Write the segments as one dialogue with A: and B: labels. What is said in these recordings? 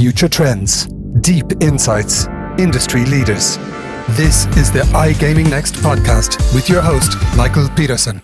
A: future trends, deep insights, industry leaders. This is the iGaming Next podcast with your host, Michael Pedersen.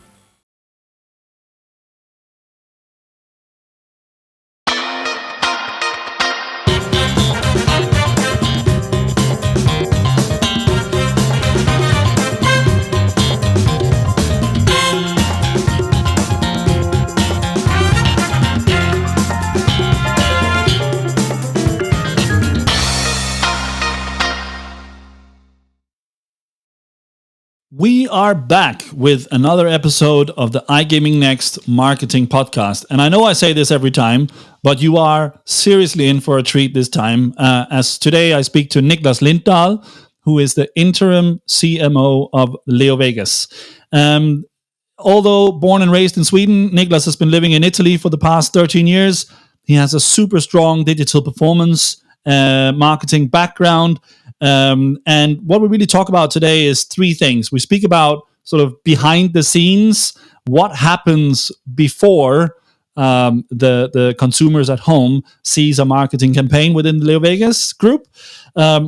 B: We are back with another episode of the iGaming Next marketing podcast. And I know I say this every time, but you are seriously in for a treat this time. As today I speak to Niklas Lindahl, who is the Interim CMO of LeoVegas. Although born and raised in Sweden, Niklas has been living in Italy for the past 13 years. He has a super strong digital performance marketing background. And what we really talk about today is three things. We speak about sort of behind the scenes, what happens before the consumers at home sees a marketing campaign within the LeoVegas group.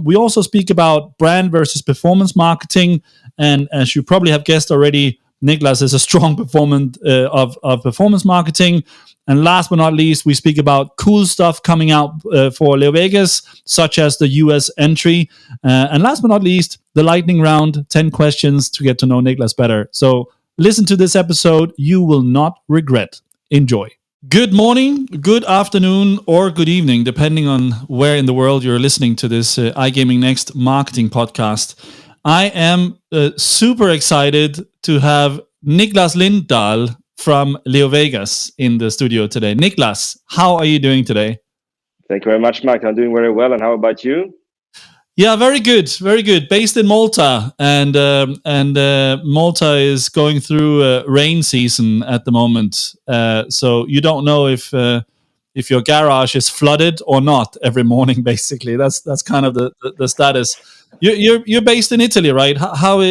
B: We also speak about brand versus performance marketing. And as you probably have guessed already, Niklas is a strong proponent of performance marketing. And last but not least, we speak about cool stuff coming out for LeoVegas, such as the US entry. And last but not least, the lightning round, 10 questions to get to know Niklas better. So listen to this episode. You will not regret. Enjoy. Good morning, good afternoon, or good evening, depending on where in the world you're listening to this iGaming Next marketing podcast. I am super excited to have Niklas Lindahl from LeoVegas in the studio today. Niklas, how are you doing today?
C: Thank you very much, Mike. I'm doing very well. And how about you?
B: Yeah, very good, very good. Based in Malta, and Malta is going through rain season at the moment. So you don't know if your garage is flooded or not every morning. Basically, that's kind of the status. You're based in Italy, right? How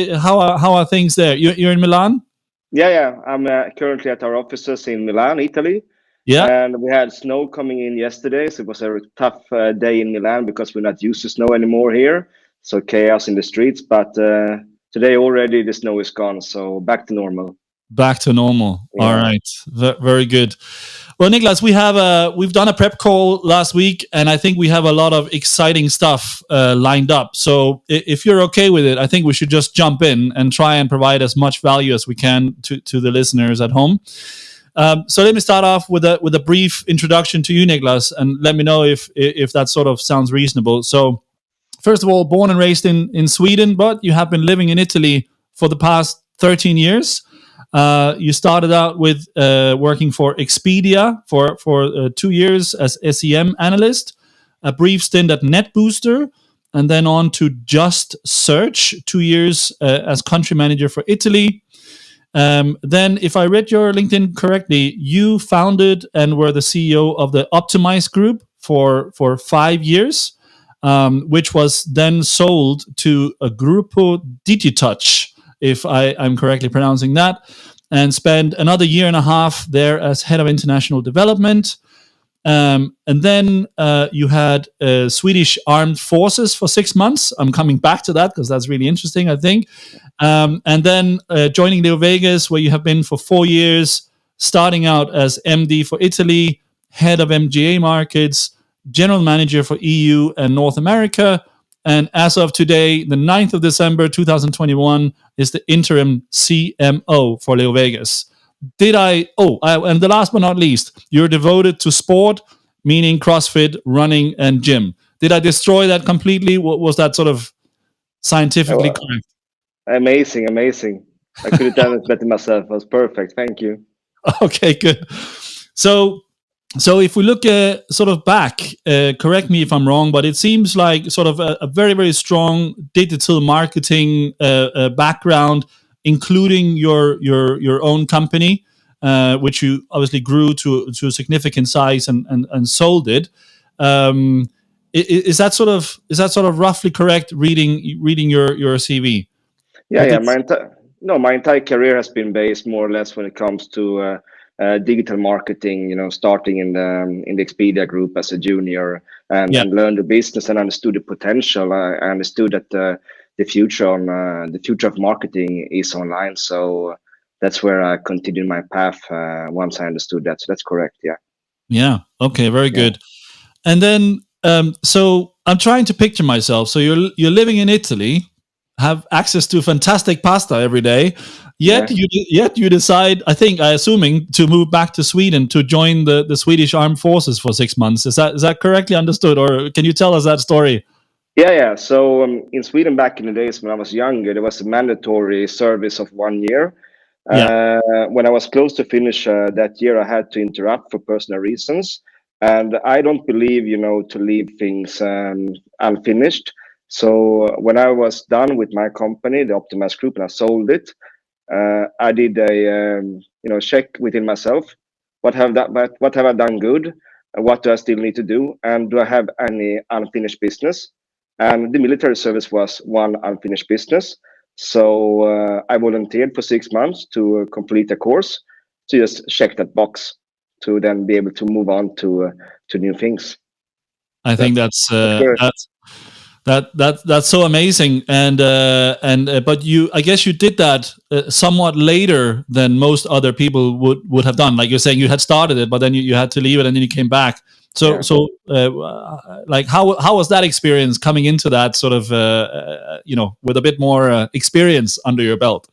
B: are things there? You're in Milan?
C: Yeah. I'm currently at our offices in Milan, Italy.
B: Yeah.
C: And we had snow coming in yesterday, so it was a tough day in Milan because we're not used to snow anymore here. So chaos in the streets. But today already the snow is gone, so back to normal.
B: Back to normal.
C: Yeah.
B: All right. Very good. Well, Niklas, we've done a prep call last week, and I think we have a lot of exciting stuff lined up. So if you're okay with it, I think we should just jump in and try and provide as much value as we can to the listeners at home. So let me start off with a brief introduction to you, Niklas, and let me know if that sort of sounds reasonable. So first of all, born and raised in Sweden, but you have been living in Italy for the past 13 years. You started out with working for Expedia for 2 years as SEM analyst, a brief stint at NetBooster, and then on to Just Search, 2 years as country manager for Italy. Then, if I read your LinkedIn correctly, you founded and were the CEO of the Optimize Group for 5 years, which was then sold to a Gruppo Digitouch, if I'm correctly pronouncing that, and spent another year and a half there as head of international development. And then you had Swedish Armed Forces for 6 months. I'm coming back to that because that's really interesting, I think. And then joining LeoVegas, where you have been for 4 years, starting out as MD for Italy, head of MGA markets, general manager for EU and North America. And as of today, the 9th of December, 2021, is the interim CMO for LeoVegas. And the last but not least, you're devoted to sport, meaning CrossFit, running, and gym. Did I destroy that completely? Was that sort of scientifically correct?
C: Amazing. I could have done it better myself. It was perfect. Thank you.
B: Okay, good. So if we look sort of back, correct me if I'm wrong, but it seems like sort of a very, very strong digital marketing background, including your own company, which you obviously grew to a significant size and sold it. Is that sort of roughly correct? Reading your CV.
C: Yeah. My entire career has been based more or less when it comes to digital marketing, starting in the Expedia group as a junior, and learned the business and understood the potential. I understood that the future of marketing is online. So that's where I continued my path once I understood that. So that's correct. Yeah.
B: Yeah. Okay. Very good. And then, so I'm trying to picture myself. So you're living in Italy, have access to fantastic pasta every day. Yet you decide, assuming, to move back to Sweden to join the Swedish Armed Forces for 6 months. Is that correctly understood, or can you tell us that story?
C: Yeah. So in Sweden back in the days when I was younger, there was a mandatory service of 1 year. When I was close to finish that year, I had to interrupt for personal reasons. And I don't believe, to leave things unfinished. So when I was done with my company, the Optimized Group, and I sold it, I did a check within myself. What have I done good? What do I still need to do? And do I have any unfinished business? And the military service was one unfinished business. So I volunteered for 6 months to complete a course, to just check that box, to then be able to move on to new things.
B: I think that's so amazing, and but I guess you did that somewhat later than most other people would have done. Like you're saying, you had started it, but then you had to leave it, and then you came back. So like how was that experience coming into that sort of with a bit more experience under your belt?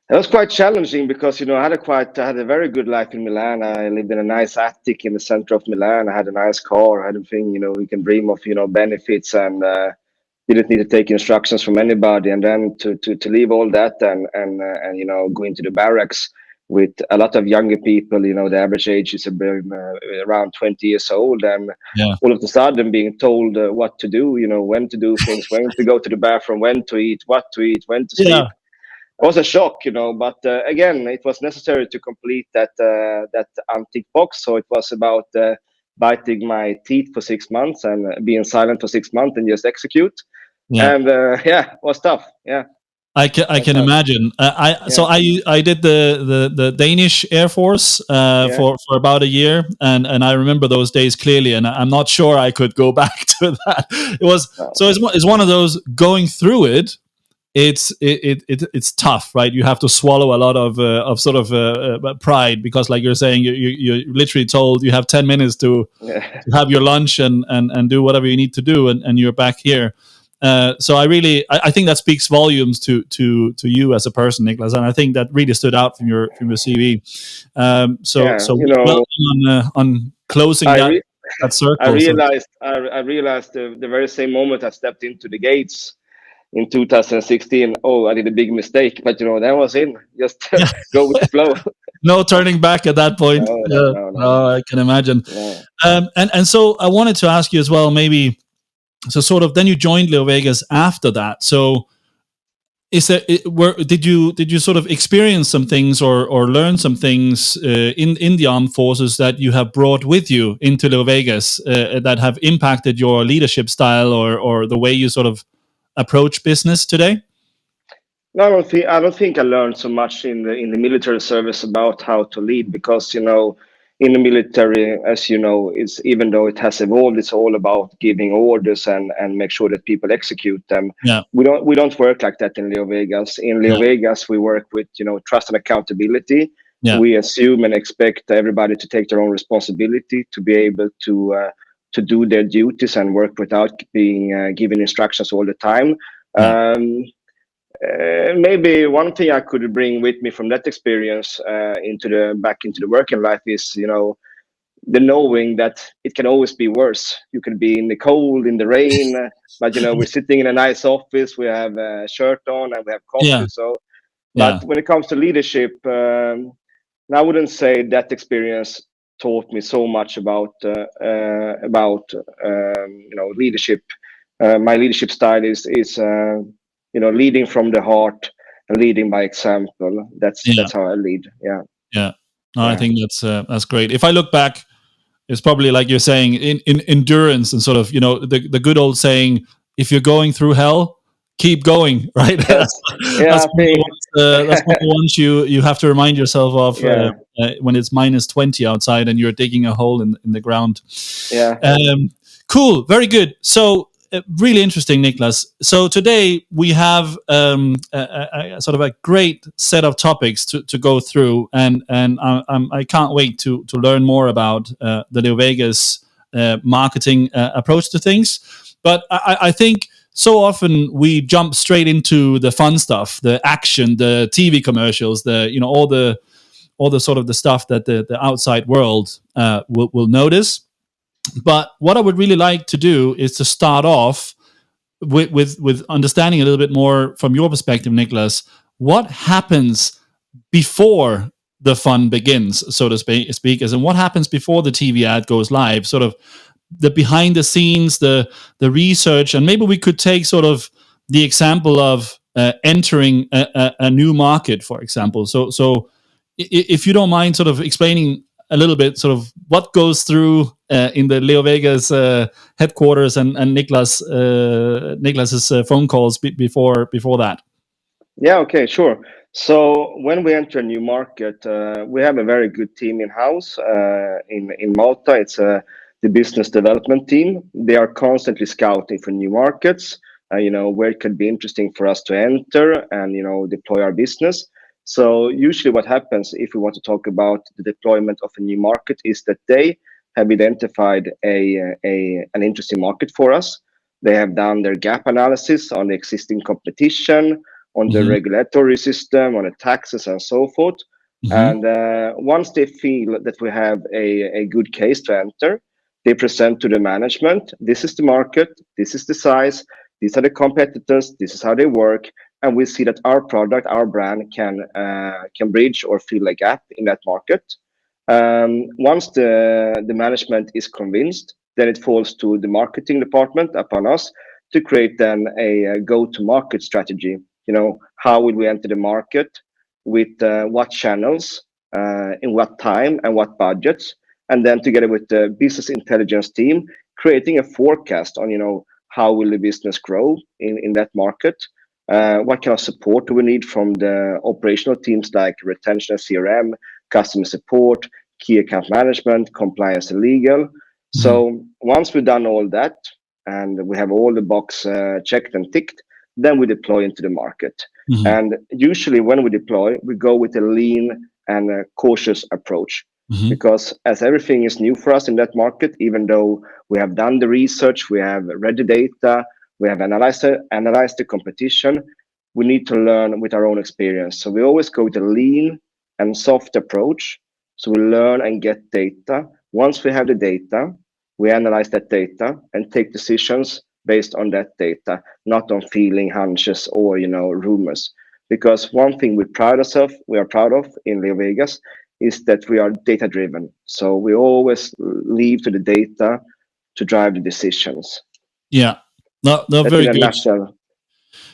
C: It was quite challenging because I had a very good life in Milan. I lived in a nice attic in the center of Milan. I had a nice car. I had everything you can dream of, benefits, and didn't need to take instructions from anybody. And then to leave all that and go into the barracks with a lot of younger people. The average age is around 20 years old, and all of a sudden being told what to do. When to do things, when to go to the bathroom, when to eat, what to eat, when to sleep. It was a shock, but again, it was necessary to complete that unticked box. So it was about biting my teeth for 6 months and being silent for 6 months and just execute. And it was tough. Yeah.
B: I can imagine. So I did the Danish Air Force for about a year, and I remember those days clearly. And I'm not sure I could go back to that. It's one of those, going through it. It's tough, right? You have to swallow a lot of sort of pride, because, like you're saying, you're literally told you have 10 minutes to have your lunch and do whatever you need to do, and you're back here. So I think that speaks volumes to you as a person, Niklas, and I think that really stood out from your CV. On closing that circle.
C: I realized the very same moment I stepped into the gates in 2016. I did a big mistake, but that was in. Just go with the flow.
B: No turning back at that point. No. I can imagine. Yeah. And so I wanted to ask you as well, maybe. So sort of then you joined LeoVegas after that. So did you sort of experience some things or learn some things in the armed forces that you have brought with you into LeoVegas that have impacted your leadership style or the way you sort of approach business today?
C: No, I don't think I learned so much in the military service about how to lead, because in the military, as you know, it's, even though it has evolved, it's all about giving orders and make sure that people execute them.
B: Yeah.
C: We don't work like that in LeoVegas. In LeoVegas, we work with trust and accountability. Yeah. We assume and expect everybody to take their own responsibility, to be able to do their duties and work without being given instructions all the time. Yeah. Maybe one thing I could bring with me from that experience back into the working life is, the knowing that it can always be worse. You can be in the cold, in the rain, but we're sitting in a nice office. We have a shirt on and we have coffee. Yeah. But when it comes to leadership, I wouldn't say that experience taught me so much about leadership. My leadership style is leading from the heart and leading by example. That's how I lead. Yeah.
B: Yeah. No, I think that's great. If I look back, it's probably like you're saying in endurance and sort of, the good old saying, if you're going through hell, keep going, right?
C: Yeah,
B: not the ones you have to remind yourself of
C: Yeah.
B: when it's -20 outside and you're digging a hole in the ground.
C: Yeah.
B: Cool, very good. So really interesting, Niklas. So today we have a sort of a great set of topics to go through, and I can't wait to learn more about the LeoVegas marketing approach to things. But I think so often we jump straight into the fun stuff, the action, the TV commercials, all the sort of the stuff that the outside world will notice. But what I would really like to do is to start off with understanding a little bit more from your perspective, Niklas. What happens before the fun begins, so to speak, and what happens before the TV ad goes live? Sort of the behind the scenes, the research, and maybe we could take sort of the example of entering a new market, for example. So if you don't mind, sort of explaining a little bit, sort of what goes through in the LeoVegas headquarters and Niklas's phone calls before that.
C: Yeah, okay, sure. So when we enter a new market, we have a very good team in house in Malta. It's the business development team. They are constantly scouting for new markets. Where it could be interesting for us to enter and deploy our business. So usually, what happens if we want to talk about the deployment of a new market is that they have identified an interesting market for us. They have done their gap analysis on the existing competition, on the regulatory system, on the taxes, and so forth. And once they feel that we have a good case to enter, they present to the management, this is the market, this is the size, these are the competitors, this is how they work, and we see that our product, our brand can bridge or fill a gap in that market. Once the management is convinced, then it falls to the marketing department upon us to create then a go-to-market strategy. How will we enter the market, with what channels, in what time, and what budgets, and then together with the business intelligence team, creating a forecast on how will the business grow in that market, what kind of support do we need from the operational teams like retention and CRM, customer support, key account management, compliance and legal. So once we've done all that and we have all the box checked and ticked, then we deploy into the market. And usually when we deploy, we go with a lean and a cautious approach, because as everything is new for us in that market, even though we have done the research, we have read the data, we have analyzed the competition, we need to learn with our own experience. So we always go with a lean and soft approach. So we learn and get data. Once we have the data, we analyze that data and take decisions based on that data, not on feeling, hunches, or rumors. Because one thing we are proud of in LeoVegas is that we are data driven. So we always leave to the data to drive the decisions.
B: Yeah, no, very good.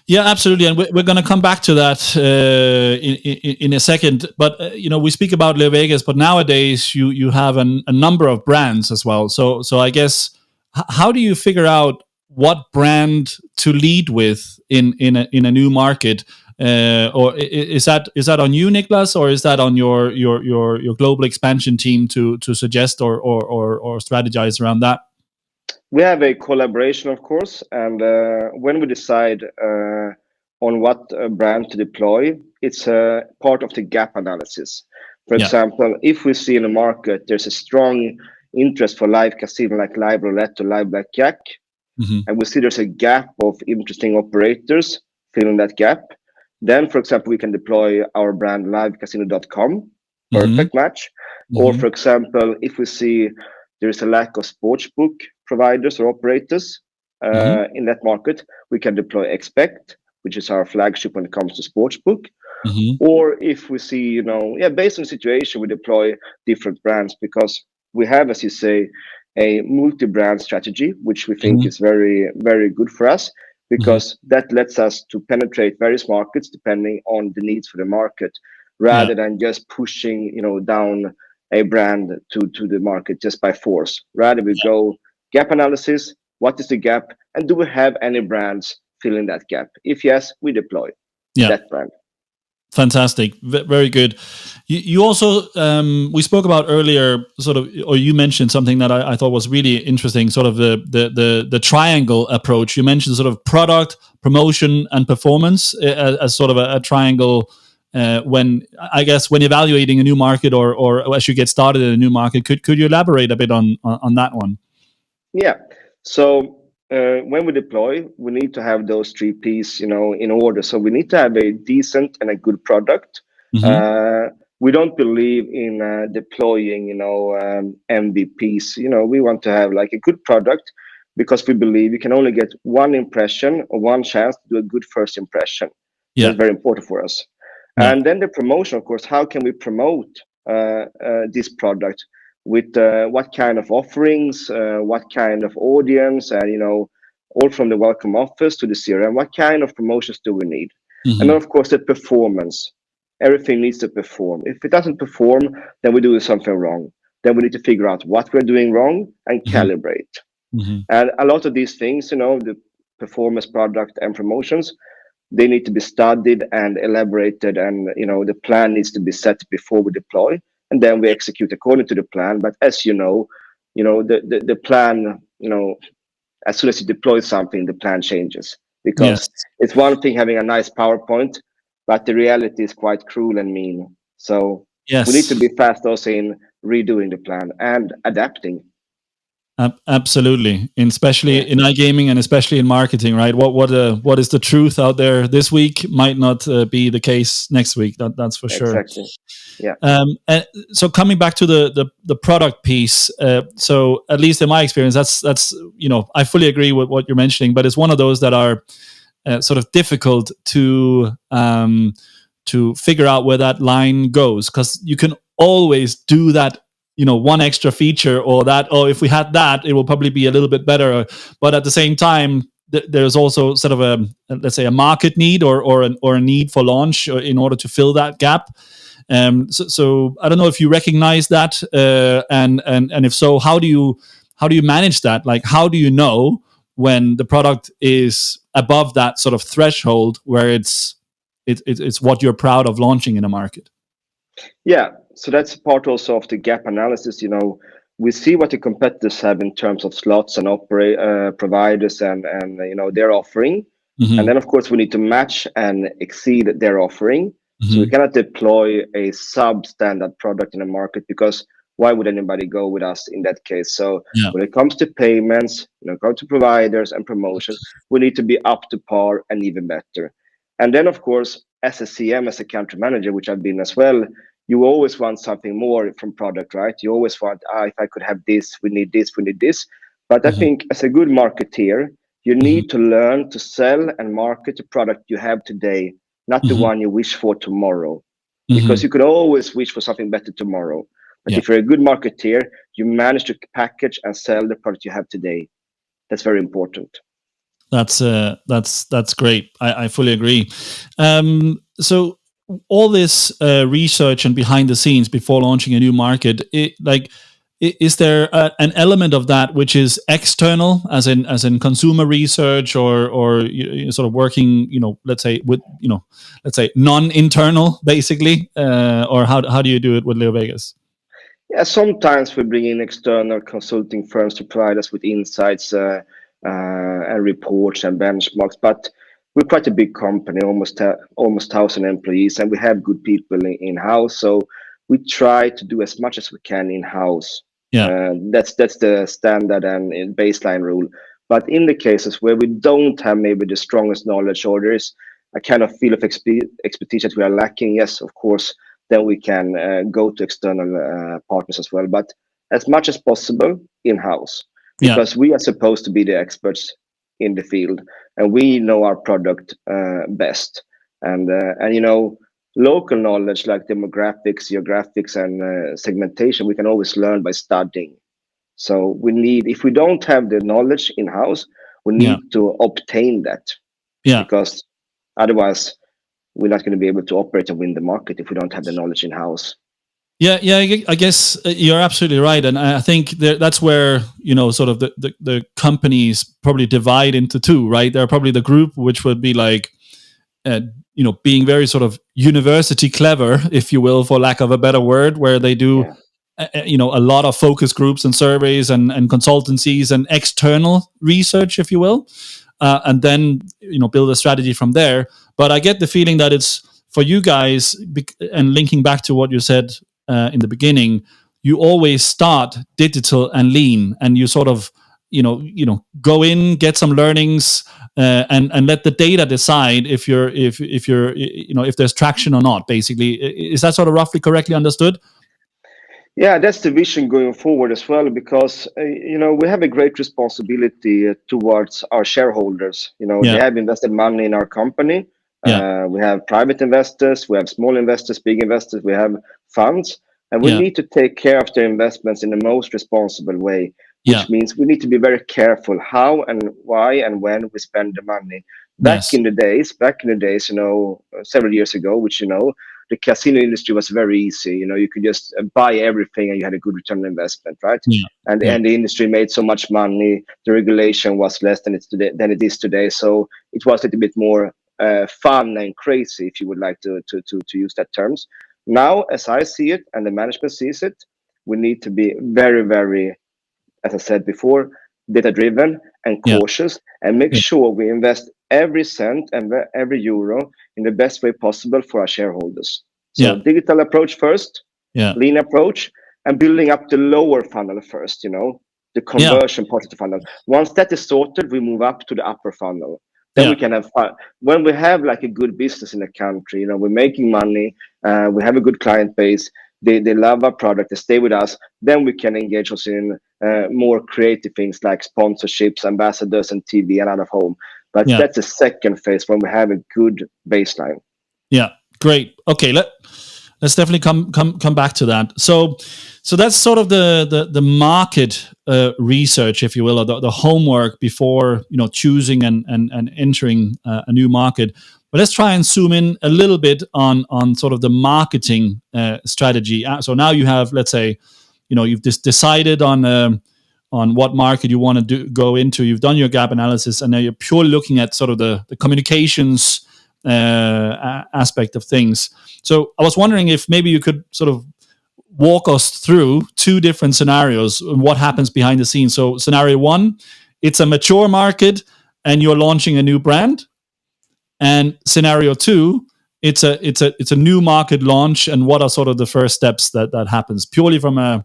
B: Yeah, absolutely, and we're going to come back to that in a second. But we speak about LeoVegas, but nowadays you have a number of brands as well. So I guess how do you figure out what brand to lead with in a new market? Or is that on you, Niklas, or is that on your global expansion team to suggest or strategize around that?
C: We have a collaboration, of course, and when we decide on what brand to deploy, it's a part of the gap analysis. For example, if we see in the market there's a strong interest for live casino like live roulette or live blackjack, and we see there's a gap of interesting operators filling that gap, then, for example, we can deploy our brand livecasino.com, perfect match. Or, for example, if we see there's a lack of sportsbook providers or operators in that market, we can deploy Expect, which is our flagship when it comes to sportsbook. Or if we see, based on the situation, we deploy different brands, because we have, as you say, a multi-brand strategy, which we think is very, very good for us, because that lets us to penetrate various markets depending on the needs for the market, rather than just pushing, down a brand to the market just by force. Rather, we go gap analysis. What is the gap? And do we have any brands filling that gap? If yes, we deploy that brand.
B: Fantastic, very good. You also we spoke about earlier, sort of, or you mentioned something that I thought was really interesting, sort of the triangle approach. You mentioned sort of product, promotion, and performance as sort of a triangle. When I guess when evaluating a new market or as you get started in a new market, could you elaborate a bit on that one?
C: Yeah. So when we deploy, we need to have those three P's, in order. So we need to have a decent and a good product.
B: Mm-hmm.
C: We don't believe in deploying, MVPs. We want to have like a good product because we believe you can only get one impression or one chance to do a good first impression.
B: Yeah.
C: That's very important for us.
B: Yeah.
C: And then the promotion, of course, how can we promote this product? With what kind of offerings, what kind of audience, and all from the welcome office to the CRM, what kind of promotions do we need?
B: Mm-hmm.
C: And then of course the performance. Everything needs to perform. If it doesn't perform, then we're doing something wrong. Then we need to figure out what we're doing wrong and calibrate.
B: Mm-hmm.
C: And a lot of these things, the performance, product, and promotions, they need to be studied and elaborated, and the plan needs to be set before we deploy, and then we execute according to the plan. But as the plan, as soon as you deploy something, the plan changes, because it's one thing having a nice PowerPoint, but the reality is quite cruel and mean. So we need to be fast also in redoing the plan and adapting.
B: Absolutely, especially in iGaming and especially in marketing, right? What is the truth out there this week might not be the case next week. That's for sure.
C: Exactly. Yeah.
B: And so coming back to the product piece, so at least in my experience, that's I fully agree with what you're mentioning, but it's one of those that are sort of difficult to figure out where that line goes, because you can always do that. One extra feature, or if we had that, it will probably be a little bit better. But at the same time, there's also sort of let's say a market need or a need for launch in order to fill that gap. So I don't know if you recognize that, and if so, how do you manage that? Like, how do you know when the product is above that sort of threshold where it's what you're proud of launching in a market?
C: Yeah. So that's part also of the gap analysis. We see what the competitors have in terms of slots and providers and their offering. Mm-hmm. And then of course we need to match and exceed their offering. Mm-hmm. So we cannot deploy a substandard product in a market, because why would anybody go with us in that case? So when it comes to payments, come to providers and promotion, we need to be up to par and even better. And then of course, as a CM, as a country manager, which I've been as well, you always want something more from product, right? You always want, if I could have this, we need this, we need this. But I think as a good marketeer, you need to learn to sell and market the product you have today, not the one you wish for tomorrow. Because you could always wish for something better tomorrow. But if you're a good marketeer, you manage to package and sell the product you have today. That's very important.
B: That's great. I fully agree. So all this research and behind the scenes before launching a new market, is there an element of that which is external, as in consumer research, or sort of working, let's say non-internal, basically, or how do you do it with LeoVegas?
C: Yeah, sometimes we bring in external consulting firms to provide us with insights and reports and benchmarks, but we're quite a big company, almost 1,000 employees, and we have good people in-house. So we try to do as much as we can in-house. Yeah, that's the standard and baseline rule. But in the cases where we don't have maybe the strongest knowledge, or there's a kind of field of expertise that we are lacking, yes, of course, then we can go to external partners as well. But as much as possible in-house, because we are supposed to be the experts in the field, and we know our product best. And local knowledge like demographics, geographics, and segmentation, we can always learn by studying. So if we don't have the knowledge in-house, we need to obtain that. Because otherwise we're not going to be able to operate and win the market if we don't have the knowledge in-house.
B: Yeah, I guess you're absolutely right, and I think that's where sort of the companies probably divide into two, right? There are probably the group which would be like, being very sort of university clever, if you will, for lack of a better word, where they do, a lot of focus groups and surveys and consultancies and external research, if you will, and then, build a strategy from there. But I get the feeling that it's for you guys, and linking back to what you said in the beginning, you always start digital and lean, and you sort of, go in, get some learnings, and let the data decide if there's traction or not. Basically, is that sort of roughly correctly understood?
C: Yeah, that's the vision going forward as well, because we have a great responsibility towards our shareholders. They have invested money in our company. We have private investors, we have small investors, big investors, we have funds, and we need to take care of their investments in the most responsible way. Which means we need to be very careful how and why and when we spend the money. Back in the days, several years ago, which the casino industry was very easy. You could just buy everything and you had a good return on investment, right? And the industry made so much money. The regulation was less than it is today. So it was a little bit more fun and crazy, if you would like to use that terms. Now, as I see it and the management sees it, we need to be very, very, as I said before, data-driven and cautious, and make sure we invest every cent and every euro in the best way possible for our shareholders. So digital approach first, lean approach, and building up the lower funnel first, the conversion part of the funnel. Once that is sorted, we move up to the upper funnel. Then we can have fun. When we have like a good business in the country, we're making money, we have a good client base, they love our product, they stay with us, then we can engage us in more creative things like sponsorships, ambassadors, and TV and out of home. But that's the second phase when we have a good baseline.
B: Yeah, great. Okay, let's definitely come back to that. So that's sort of the market research, if you will, or the homework before choosing and entering a new market. But let's try and zoom in a little bit on sort of the marketing strategy. So now you have, let's say, you've just decided on what market you want to go into. You've done your gap analysis, and now you're purely looking at sort of the communications aspect of things. So I was wondering if maybe you could sort of walk us through two different scenarios and what happens behind the scenes. So scenario one, it's a mature market and you're launching a new brand. And scenario two, it's a new market launch, and what are sort of the first steps that happens purely from a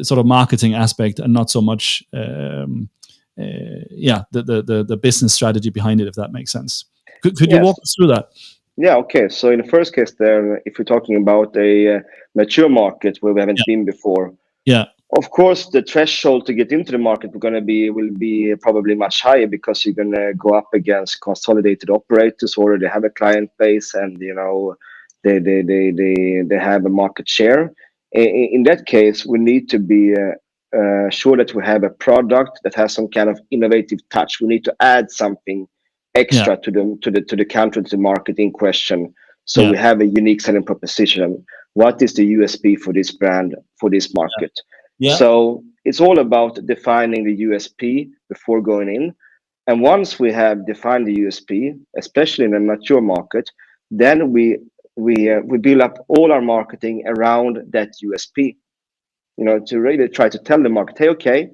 B: sort of marketing aspect, and not so much the business strategy behind it, if that makes sense. Could you walk us through that?
C: Yeah, okay. So in the first case there, if we're talking about a mature market where we haven't been before, of course, the threshold to get into the market will be probably much higher, because you're going to go up against consolidated operators who already have a client base, and they have a market share. In that case, we need to be sure that we have a product that has some kind of innovative touch. We need to add something extra to the country, to the market in question. So we have a unique selling proposition. What is the USP for this brand, for this market? So it's all about defining the USP before going in. And once we have defined the USP, especially in a mature market, then we build up all our marketing around that USP. To really try to tell the market, hey, okay,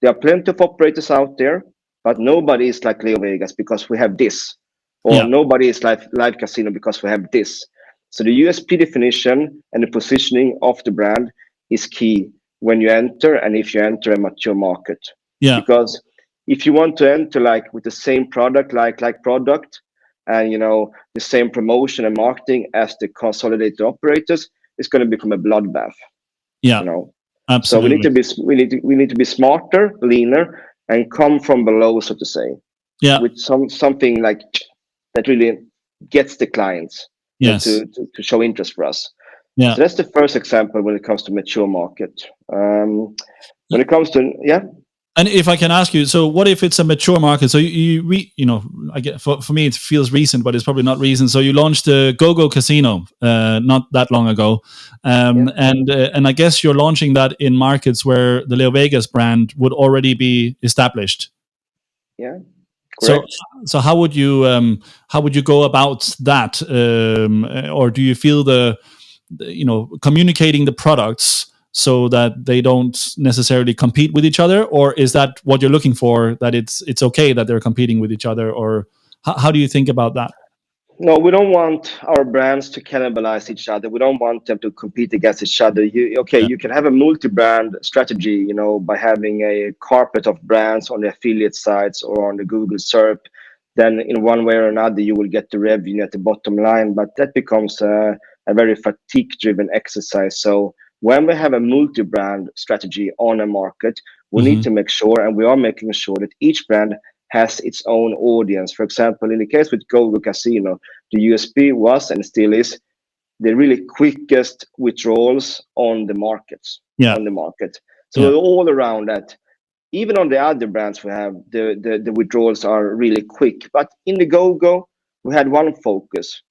C: there are plenty of operators out there, but nobody is like LeoVegas because we have this, or nobody is like live casino because we have this. So the USP definition and the positioning of the brand is key when you enter, and if you enter a mature market. Because if you want to enter like with the same product, like product, and the same promotion and marketing as the consolidated operators, it's going to become a bloodbath.
B: Absolutely.
C: So we need to be smarter, leaner, and come from below, so to say. With something like that really gets the clients to show interest for us. So that's the first example when it comes to mature market. When it comes to
B: And if I can ask you, so what if it's a mature market? So I get, for me it feels recent, but it's probably not recent. So you launched a Go Casino not that long ago, and I guess you're launching that in markets where the LeoVegas brand would already be established.
C: Correct.
B: So how would you go about that, or do you feel communicating the products so that they don't necessarily compete with each other, or is that what you're looking for, that it's okay that they're competing with each other, or how do you think about that?
C: No, we don't want our brands to cannibalize each other. We don't want them to compete against each other.
B: Yeah.
C: You can have a multi-brand strategy, by having a carpet of brands on the affiliate sites or on the Google SERP. Then in one way or another, you will get the revenue at the bottom line, but that becomes a very fatigue-driven exercise. So when we have a multi-brand strategy on a market, we need to make sure, and we are making sure, that each brand has its own audience. For example, in the case with GoGo Casino, the USP was and still is the really quickest withdrawals on the markets.
B: Yeah.
C: On the market. So all around that, even on the other brands we have, the withdrawals are really quick. But in the GoGo, we had one focus: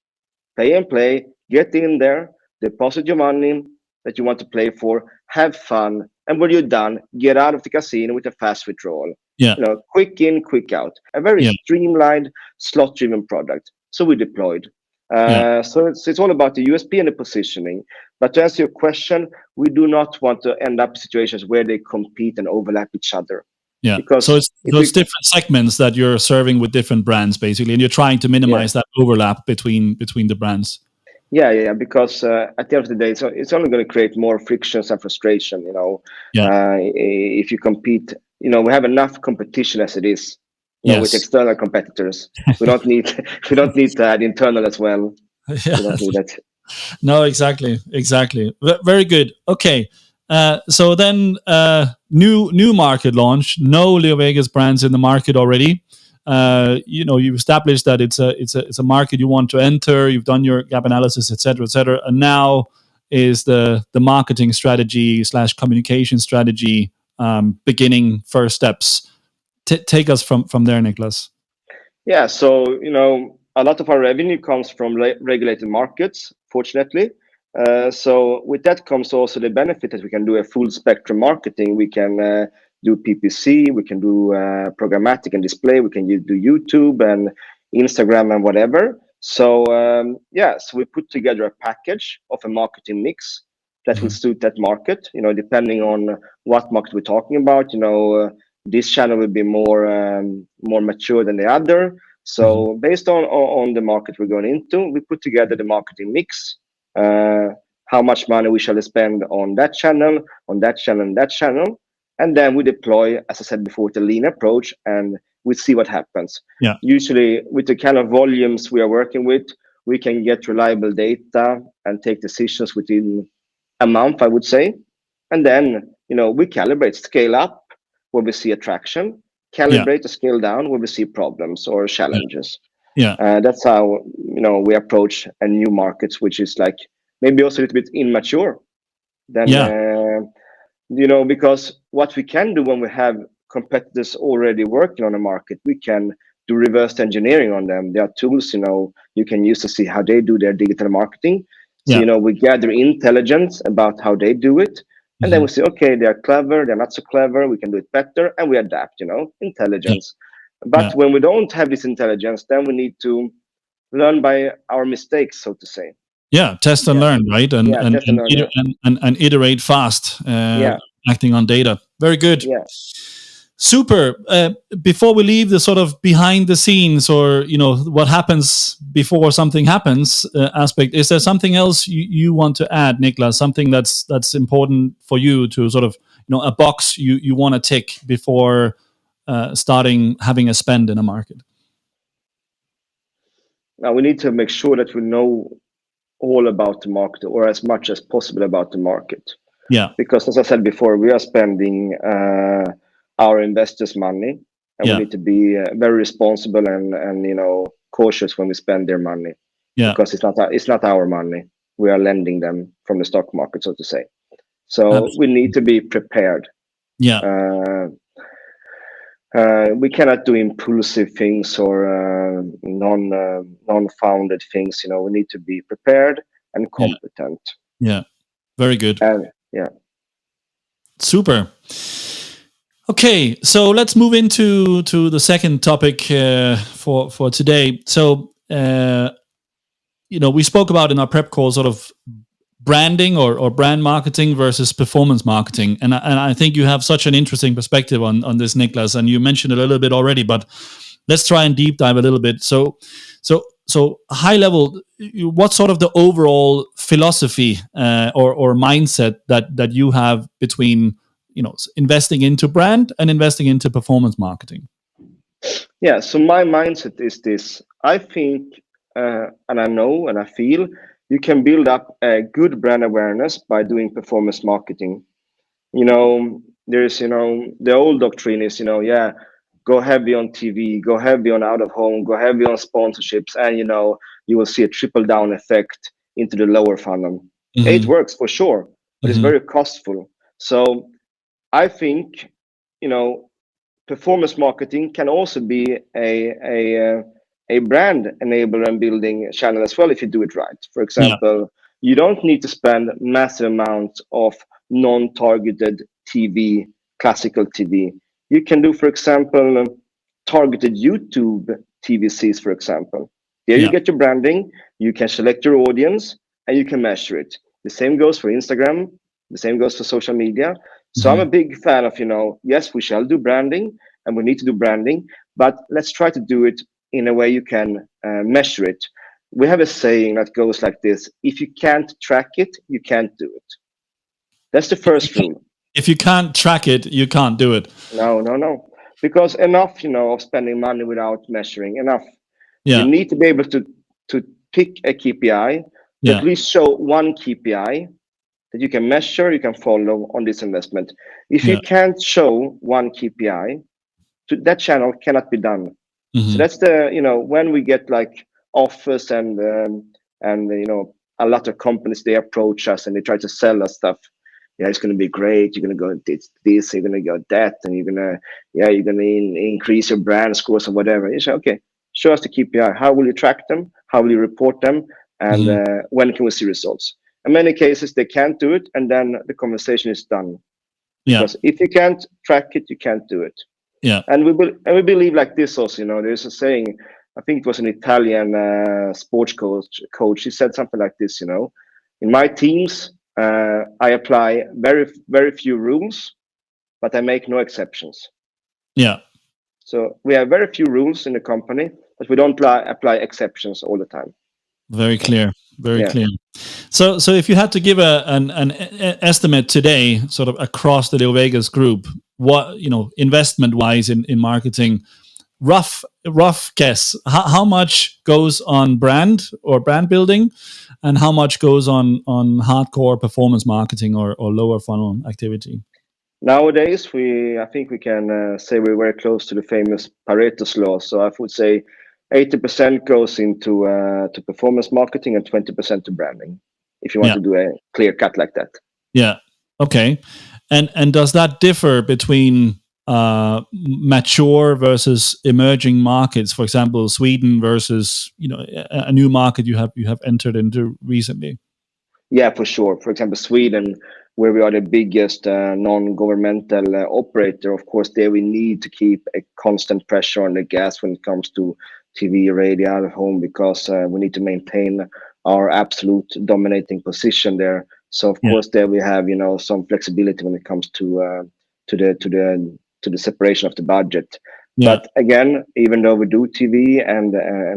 C: pay and play, get in there, deposit your money that you want to play for, have fun, and when you're done, get out of the casino with a fast withdrawal.
B: Yeah.
C: Quick in, quick out. A very streamlined, slot-driven product. So we deployed. So it's all about the USP and the positioning. But to answer your question, we do not want to end up in situations where they compete and overlap each other.
B: Yeah.
C: Because
B: so it's different segments that you're serving with different brands, basically, and you're trying to minimize that overlap between the brands.
C: Yeah. Because at the end of the day, it's only going to create more frictions and frustration. If you compete, we have enough competition as it is. With external competitors, we don't need to add internal as well.
B: Yeah.
C: We don't need that.
B: No, exactly. Very good. Okay. So then, new market launch. No LeoVegas brands in the market already. You've established that it's a market you want to enter. You've done your gap analysis, etc., and now is the marketing strategy / communication strategy beginning first steps. Take us from there, Niklas.
C: Yeah. So a lot of our revenue comes from regulated markets, fortunately. So with that comes also the benefit that we can do a full spectrum marketing. We can do PPC, we can do programmatic and display, we can do YouTube and Instagram and whatever. So so we put together a package of a marketing mix that will suit that market. Depending on what market we're talking about. This channel will be more mature than the other. So based on the market we're going into, we put together the marketing mix. How much money we shall spend on that channel, and that channel. And then we deploy, as I said before, the lean approach, and we see what happens.
B: Yeah.
C: Usually, with the kind of volumes we are working with, we can get reliable data and take decisions within a month, I would say. And then, we calibrate, scale up where we see attraction, calibrate the scale down where we see problems or challenges.
B: Yeah.
C: That's how, we approach a new market, which is like maybe also a little bit immature. Then, because what we can do when we have competitors already working on a market, we can do reverse engineering on them. There are tools, you can use to see how they do their digital marketing. So, we gather intelligence about how they do it. And then we say, okay, they're clever, they're not so clever, we can do it better, and we adapt, intelligence. But when we don't have this intelligence, then we need to learn by our mistakes, so to say.
B: Yeah, test and learn, right? And iterate fast, acting on data. Very good.
C: Yeah.
B: Super. Before we leave the sort of behind the scenes, or what happens before something happens aspect, is there something else you want to add, Niklas? Something that's important for you to sort of a box you want to tick before starting having a spend in a market?
C: Now we need to make sure that we know all about the market, or as much as possible about the market.
B: Yeah.
C: Because as I said before, we are spending our investors' money, and we need to be very responsible and cautious when we spend their money.
B: Yeah.
C: Because it's not our money. We are lending them from the stock market, so to say. So
B: Absolutely.
C: we need to be prepared.
B: Yeah.
C: We cannot do impulsive things or non-founded things. We need to be prepared and competent.
B: Yeah. Very good.
C: Yeah.
B: Super. Okay, so let's move into the second topic for today. So we spoke about in our prep call sort of branding or brand marketing versus performance marketing, and I think you have such an interesting perspective on this, Niklas, and you mentioned it a little bit already, but let's try and deep dive a little bit. So high level, what sort of the overall philosophy or mindset that you have between investing into brand and investing into performance marketing?
C: Yeah, so my mindset is this. I think, and I know, and I feel, you can build up a good brand awareness by doing performance marketing. There's, the old doctrine is, yeah, go heavy on TV, go heavy on out of home, go heavy on sponsorships, and, you will see a triple down effect into the lower funnel. It works for sure, but it's very costful. So I think, you know, performance marketing can also be a brand enabler and building channel as well if you do it right. For
B: Yeah.
C: example, you don't need to spend massive amounts of non-targeted TV, classical TV. You can do, for example, targeted YouTube TVCs, for example. There you
B: Yeah.
C: get your branding, you can select your audience, and you can measure it. The same goes for Instagram, the same goes for social media. So I'm a big fan of, yes, we shall do branding and we need to do branding, but let's try to do it in a way you can measure it. We have a saying that goes like this: if you can't track it, you can't do it. That's the first rule.
B: If you can't track it, you can't do it.
C: No, no, no. Because enough, of spending money without measuring, enough. You
B: Yeah.
C: need to be able to pick a KPI, to at
B: Yeah.
C: least show one KPI that you can measure, you can follow on this investment. If you
B: Yeah.
C: can't show one KPI, that channel cannot be done. So that's the, when we get like offers and a lot of companies, they approach us and they try to sell us stuff. Yeah, it's going to be great. You're going to go this, you're going to go that, and you're going to increase your brand scores or whatever. You say, okay, show us the KPI. How will you track them? How will you report them? And when can we see results? In many cases, they can't do it, and then the conversation is done.
B: Yeah.
C: Because if you can't track it, you can't do it.
B: Yeah.
C: And we believe like this also. There's a saying. I think it was an Italian sports coach. He said something like this. In my teams, I apply very very few rules, but I make no exceptions.
B: Yeah.
C: So we have very few rules in the company, but we don't apply exceptions all the time.
B: Very clear. Very
C: Yeah.
B: clear. So if you had to give an estimate today, sort of across the LeoVegas group, what investment wise in marketing, rough guess, how much goes on brand or brand building, and how much goes on hardcore performance marketing or lower funnel activity?
C: Nowadays, I think we can say we're very close to the famous Pareto's law. So I would say 80% goes into to performance marketing and 20% to branding. If you want to do a clear cut like that.
B: Yeah. Okay. And does that differ between mature versus emerging markets? For example, Sweden versus a new market you have entered into recently.
C: Yeah, for sure. For example, Sweden, where we are the biggest non-governmental operator, of course, there we need to keep a constant pressure on the gas when it comes to TV, radio, out of home, because we need to maintain our absolute dominating position there. So of course, there we have some flexibility when it comes to the separation of the budget.
B: Yeah.
C: But again, even though we do TV and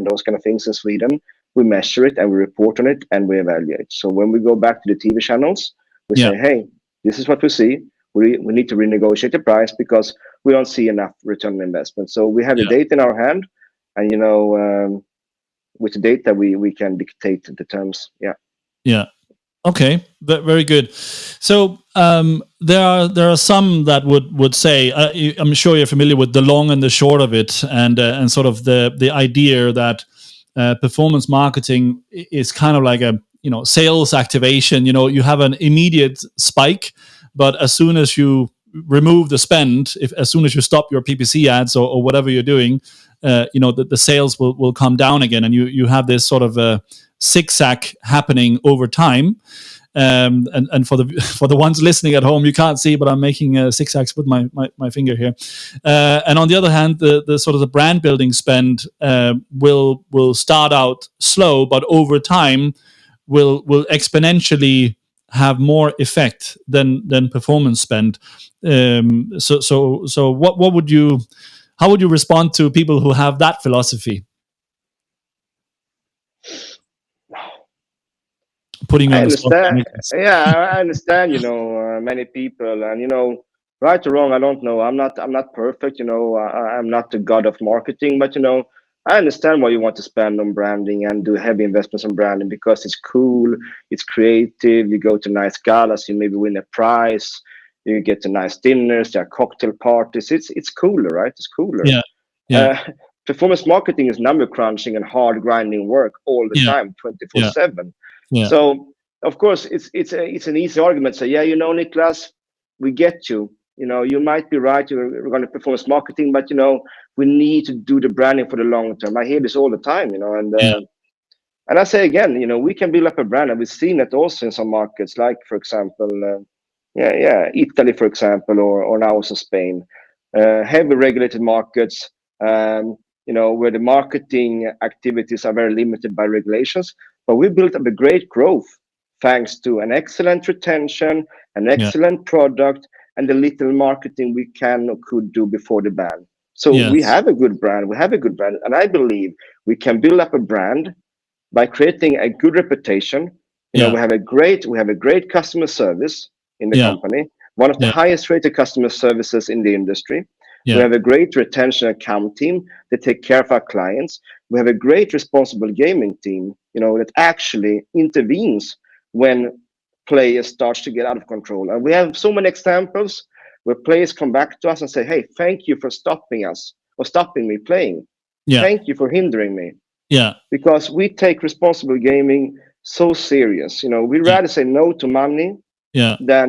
C: those kind of things in Sweden, we measure it and we report on it and we evaluate. So when we go back to the TV channels, we say, hey, this is what we see. We need to renegotiate the price because we don't see enough return on investment. So we have the data in our hand, and with the data we can dictate the terms. Yeah.
B: Yeah. Okay, very good. So there are some that would say, I'm sure you're familiar with the long and the short of it, and sort of the idea that performance marketing is kind of like a sales activation. You have an immediate spike, but as soon as you remove the spend, as soon as you stop your PPC ads or whatever you're doing, the sales will come down again, and you have this sort of a zigzag happening over time. And for the ones listening at home, you can't see, but I'm making a zigzags with my finger here. And on the other hand, the sort of the brand building spend will start out slow, but over time will exponentially have more effect than performance spend. So what would you, how would you respond to people who have that philosophy? Putting you
C: I
B: on the spot.
C: understand. Yeah, I understand. Many people, and right or wrong, I don't know. I'm not perfect. I'm not the god of marketing, but I understand why you want to spend on branding and do heavy investments on branding, because it's cool, it's creative. You go to nice galas, you maybe win a prize, you get to nice dinners, there are cocktail parties. It's cooler, right? It's cooler.
B: Yeah, yeah,
C: Uh, Performance marketing is number crunching and hard grinding work all the
B: yeah,
C: time,
B: yeah,
C: 24/7.
B: yeah,
C: So of course it's an easy argument to say, yeah, Niklas, we get you. You might be right. You're going to performance marketing, but we need to do the branding for the long term. I hear this all the time.
B: yeah,
C: And I say again, we can build up a brand, and we've seen it also in some markets, like for example, Italy, for example, or now also Spain, heavy regulated markets. Where the marketing activities are very limited by regulations, but we built up a great growth thanks to an excellent retention, an
B: yeah,
C: excellent product, and the little marketing we can or could do before the ban. So we
B: yes,
C: have a good brand. We have a good brand, and I believe we can build up a brand by creating a good reputation.
B: yeah,
C: We have a great customer service in the
B: yeah,
C: company, one of the
B: yeah,
C: highest rated customer services in the industry. We
B: yeah,
C: have a great retention account team that take care of our clients. We have a great responsible gaming team, that actually intervenes when players starts to get out of control. And we have so many examples where players come back to us and say, "Hey, thank you for stopping us or stopping me playing.
B: yeah,
C: Thank you for hindering me."
B: yeah,
C: Because we take responsible gaming so serious. We
B: yeah,
C: rather say no to money
B: yeah,
C: than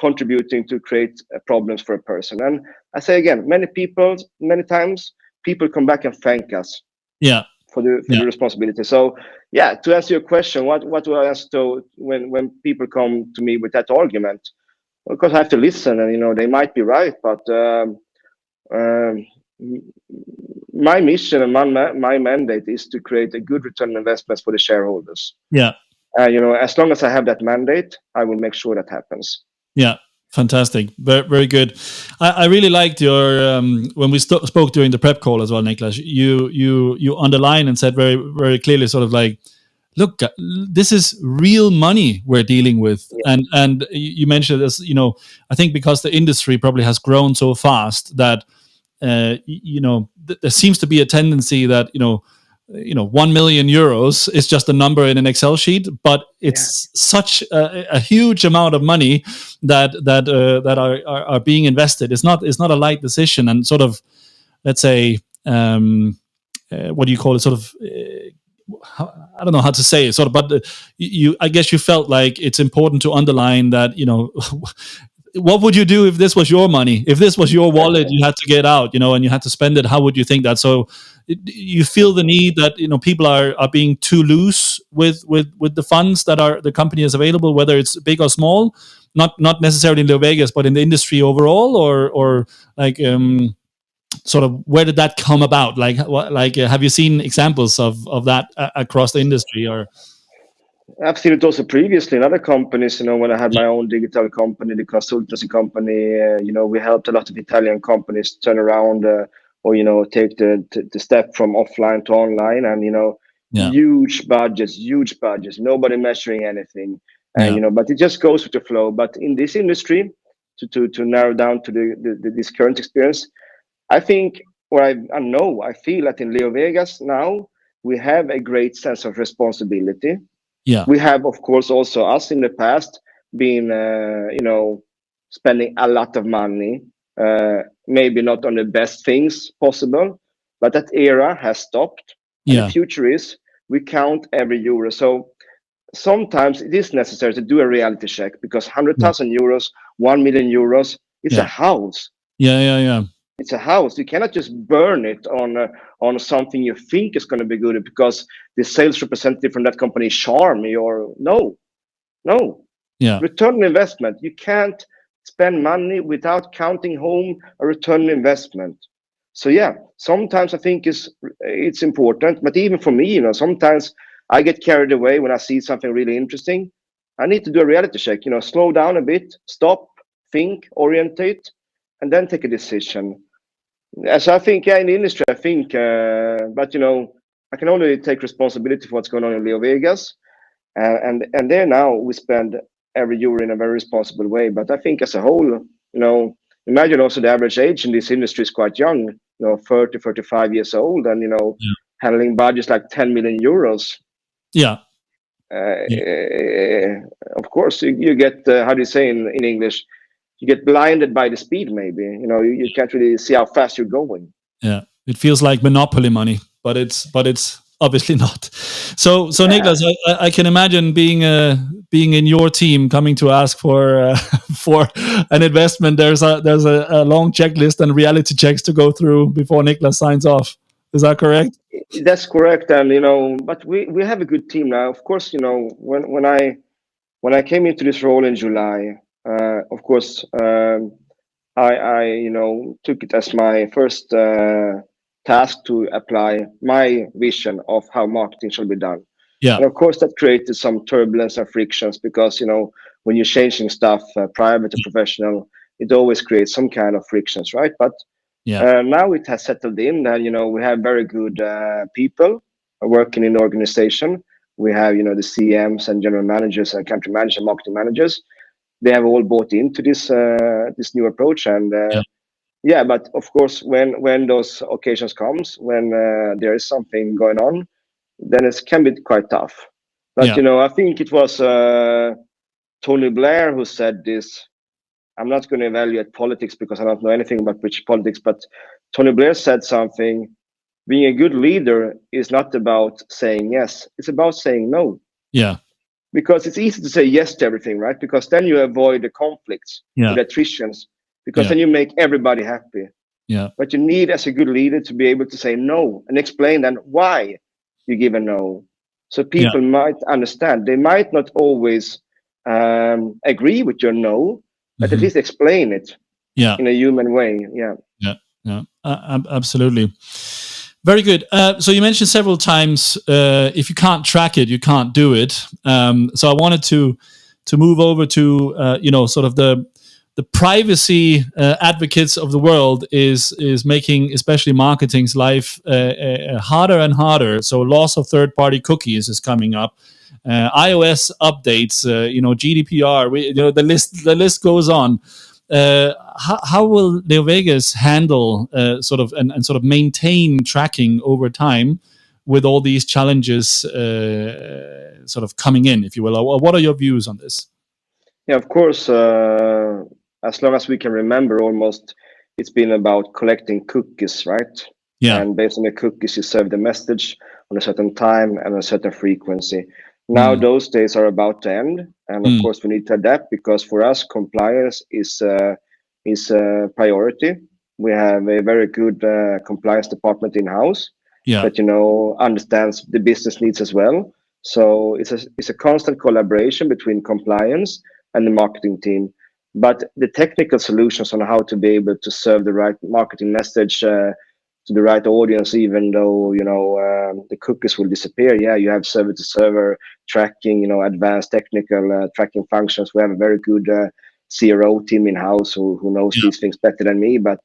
C: contributing to create problems for a person. And I say again, many times people come back and thank us
B: yeah,
C: for the
B: yeah,
C: responsibility. So yeah, to answer your question, what do I answer to when people come to me with that argument? Of course, I have to listen, and they might be right, but um, my mission and my mandate is to create a good return on investments for the shareholders.
B: yeah.
C: As long as I have that mandate, I will make sure that happens.
B: Yeah, fantastic. Very, very good. I really liked your when we spoke during the prep call as well, Niklas. You underlined and said very, very clearly, sort of like, look, this is real money we're dealing with,
C: Yeah,
B: and you mentioned this. I think because the industry probably has grown so fast that there seems to be a tendency that 1 million euros is just a number in an Excel sheet, but
C: yeah,
B: it's such a huge amount of money that are being invested. It's not a light decision, and sort of, let's say, what do you call it? Sort of, I don't know how to say it. Sort of, but I guess you felt like it's important to underline that what would you do if this was your money? If this was your wallet, you had to get out, and you had to spend it. How would you think that? So you feel the need that people are being too loose with the funds that are the company is available, whether it's big or small, not necessarily in LeoVegas, but in the industry overall, or like sort of where did that come about? Like have you seen examples of that across the industry or?
C: I've seen it also previously in other companies. When I had my own digital company, the consultancy company, we helped a lot of Italian companies turn around or take the step from offline to online, and
B: Yeah,
C: huge budgets, nobody measuring anything, and
B: yeah,
C: but it just goes with the flow. But in this industry, to narrow down to this current experience, I think, or I feel that in LeoVegas now we have a great sense of responsibility.
B: yeah,
C: We have, of course, also us in the past been, spending a lot of money, maybe not on the best things possible, but that era has stopped, and the
B: yeah,
C: future is we count every euro. So sometimes it is necessary to do a reality check, because
B: yeah,
C: 100,000 euros, 1 million euros, it's a
B: yeah,
C: house.
B: yeah, yeah, yeah,
C: It's a house. You cannot just burn it on something you think is going to be good because the sales representative from that company charm me, or no. No.
B: Yeah.
C: Return on investment. You can't spend money without counting home a return on investment. So yeah, sometimes I think it's important, but even for me, sometimes I get carried away when I see something really interesting. I need to do a reality check, slow down a bit, stop, think, orientate, and then take a decision. As I think, yeah, in the industry, I think, but I can only take responsibility for what's going on in LeoVegas, and there now we spend every euro in a very responsible way. But I think as a whole, imagine also the average age in this industry is quite young, 30, 35 years old, and
B: Yeah.
C: handling budgets like 10 million euros.
B: Yeah.
C: Of course, you get how do you say in English? You get blinded by the speed. Maybe you can't really see how fast you're going.
B: Yeah. It feels like monopoly money, but it's obviously not. So
C: Yeah.
B: Niklas, I can imagine being in your team, coming to ask for for an investment. There's a long checklist and reality checks to go through before Niklas signs off. Is that correct?
C: That's correct, and but we have a good team now. Of course, when I came into this role in July, of course, I took it as my first task to apply my vision of how marketing should be done.
B: Yeah.
C: And of course, that created some turbulence and frictions because when you're changing stuff, private to professional, it always creates some kind of frictions, right? But
B: Yeah.
C: now it has settled in, and we have very good people working in the organization. We have the CMs and general managers and country managers and marketing managers. They have all bought into this new approach, and
B: Yeah.
C: yeah. But of course, when those occasions comes, when there is something going on, then it can be quite tough. But
B: Yeah.
C: I think it was Tony Blair who said this. I'm not going to evaluate politics because I don't know anything about British politics, but Tony Blair said something. Being a good leader is not about saying yes; it's about saying no.
B: Yeah.
C: Because it's easy to say yes to everything, right? Because then you avoid the conflicts or
B: Yeah.
C: the attritions, because
B: Yeah.
C: then you make everybody happy.
B: Yeah.
C: But you need, as a good leader, to be able to say no and explain then why you give a no. So
B: Yeah.
C: people might understand. They might not always agree with your no, but at
B: Mhm.
C: least explain it
B: Yeah.
C: in a human way. Yeah.
B: Yeah. Yeah. Absolutely. Very good. So you mentioned several times, if you can't track it, you can't do it. So I wanted to move over to sort of the privacy advocates of the world is making especially marketing's life harder and harder. So loss of third party cookies is coming up. iOS updates, GDPR. The list goes on. How will LeoVegas handle sort of and sort of maintain tracking over time with all these challenges sort of coming in, if you will? Or what are your views on this?
C: Yeah, of course. As long as we can remember, almost it's been about collecting cookies, right?
B: Yeah.
C: And based on the cookies, you serve the message on a certain time and a certain frequency. Now those days are about to end, and of course we need to adapt because for us, compliance is a priority. We have a very good compliance department in house
B: Yeah.
C: that understands the business needs as well. So it's a constant collaboration between compliance and the marketing team. But the technical solutions on how to be able to serve the right marketing message to the right audience, even though the cookies will disappear. Yeah, you have server-to-server tracking, advanced technical tracking functions. We have a very good CRO team in house who knows
B: Yeah.
C: these things better than me. But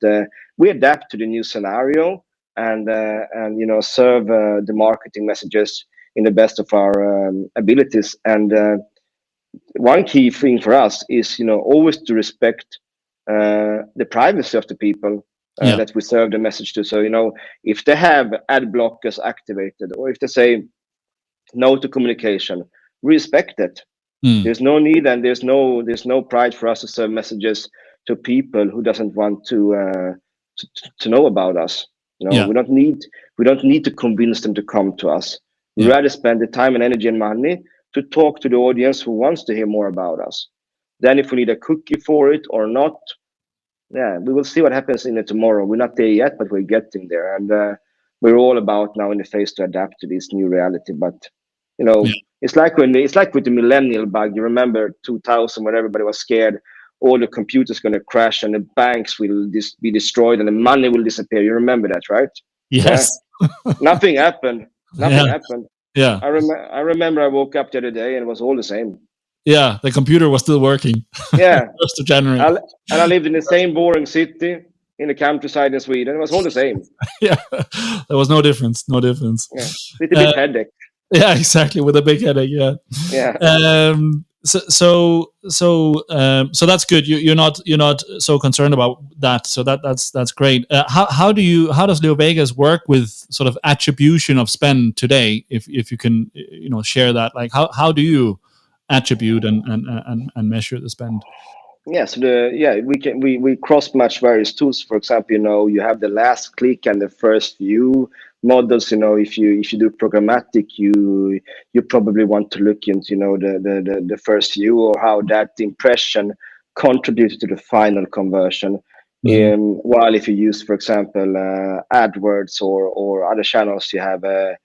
C: we adapt to the new scenario and serve the marketing messages in the best of our abilities. And one key thing for us is always to respect the privacy of the people
B: Yeah.
C: that we serve the message to. So if they have ad blockers activated or if they say no to communication, we respect it. There's no need and there's no pride for us to serve messages to people who doesn't want to know about us.
B: Yeah.
C: We don't need to convince them to come to us. We
B: Yeah.
C: rather spend the time and energy and money to talk to the audience who wants to hear more about us. Then if we need a cookie for it or not, yeah, we will see what happens in it tomorrow. We're not there yet, but we're getting there. And we're all about now in the phase to adapt to this new reality. But,
B: Yeah.
C: it's like with the millennial bug. You remember 2000 when everybody was scared all the computers going to crash and the banks will be destroyed and the money will disappear. You remember that, right? Yeah.
B: Yes.
C: Nothing happened.
B: Yeah.
C: Nothing happened.
B: Yeah.
C: I remember I woke up the other day and it was all the same.
B: Yeah. The computer was still working.
C: Yeah.
B: 1st of January.
C: And I lived in the same boring city in the countryside in Sweden. It was all the same.
B: Yeah. There was no difference. No difference.
C: Yeah. Little bit headache.
B: Yeah, exactly. With a big headache. Yeah.
C: Yeah.
B: So that's good. You're not so concerned about that. So that's great. How does LeoVegas work with sort of attribution of spend today? If you can share that, like how do you attribute and measure the spend?
C: Yeah, so we cross match various tools. For example, you have the last click and the first view models. If you do programmatic, you probably want to look into the first view or how that impression contributed to the final conversion. While if you use, for example, AdWords or other channels, you have a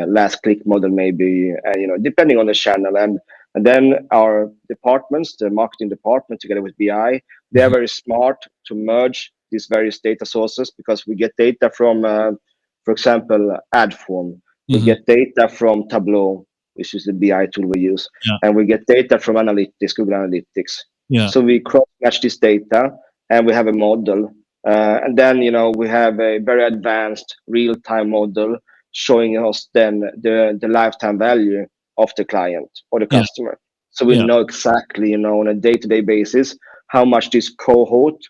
C: last click model, maybe depending on the channel. And then our departments, the marketing department together with BI, they are very smart to merge these various data sources because we get data from, for example, Adform. We get data from Tableau, which is the BI tool we use.
B: Yeah.
C: And we get data from Analytics, Google Analytics.
B: Yeah.
C: So we cross-match this data and we have a model. And then, we have a very advanced real-time model showing us then the lifetime value of the client or the customer. So we know exactly, on a day-to-day basis, how much this cohort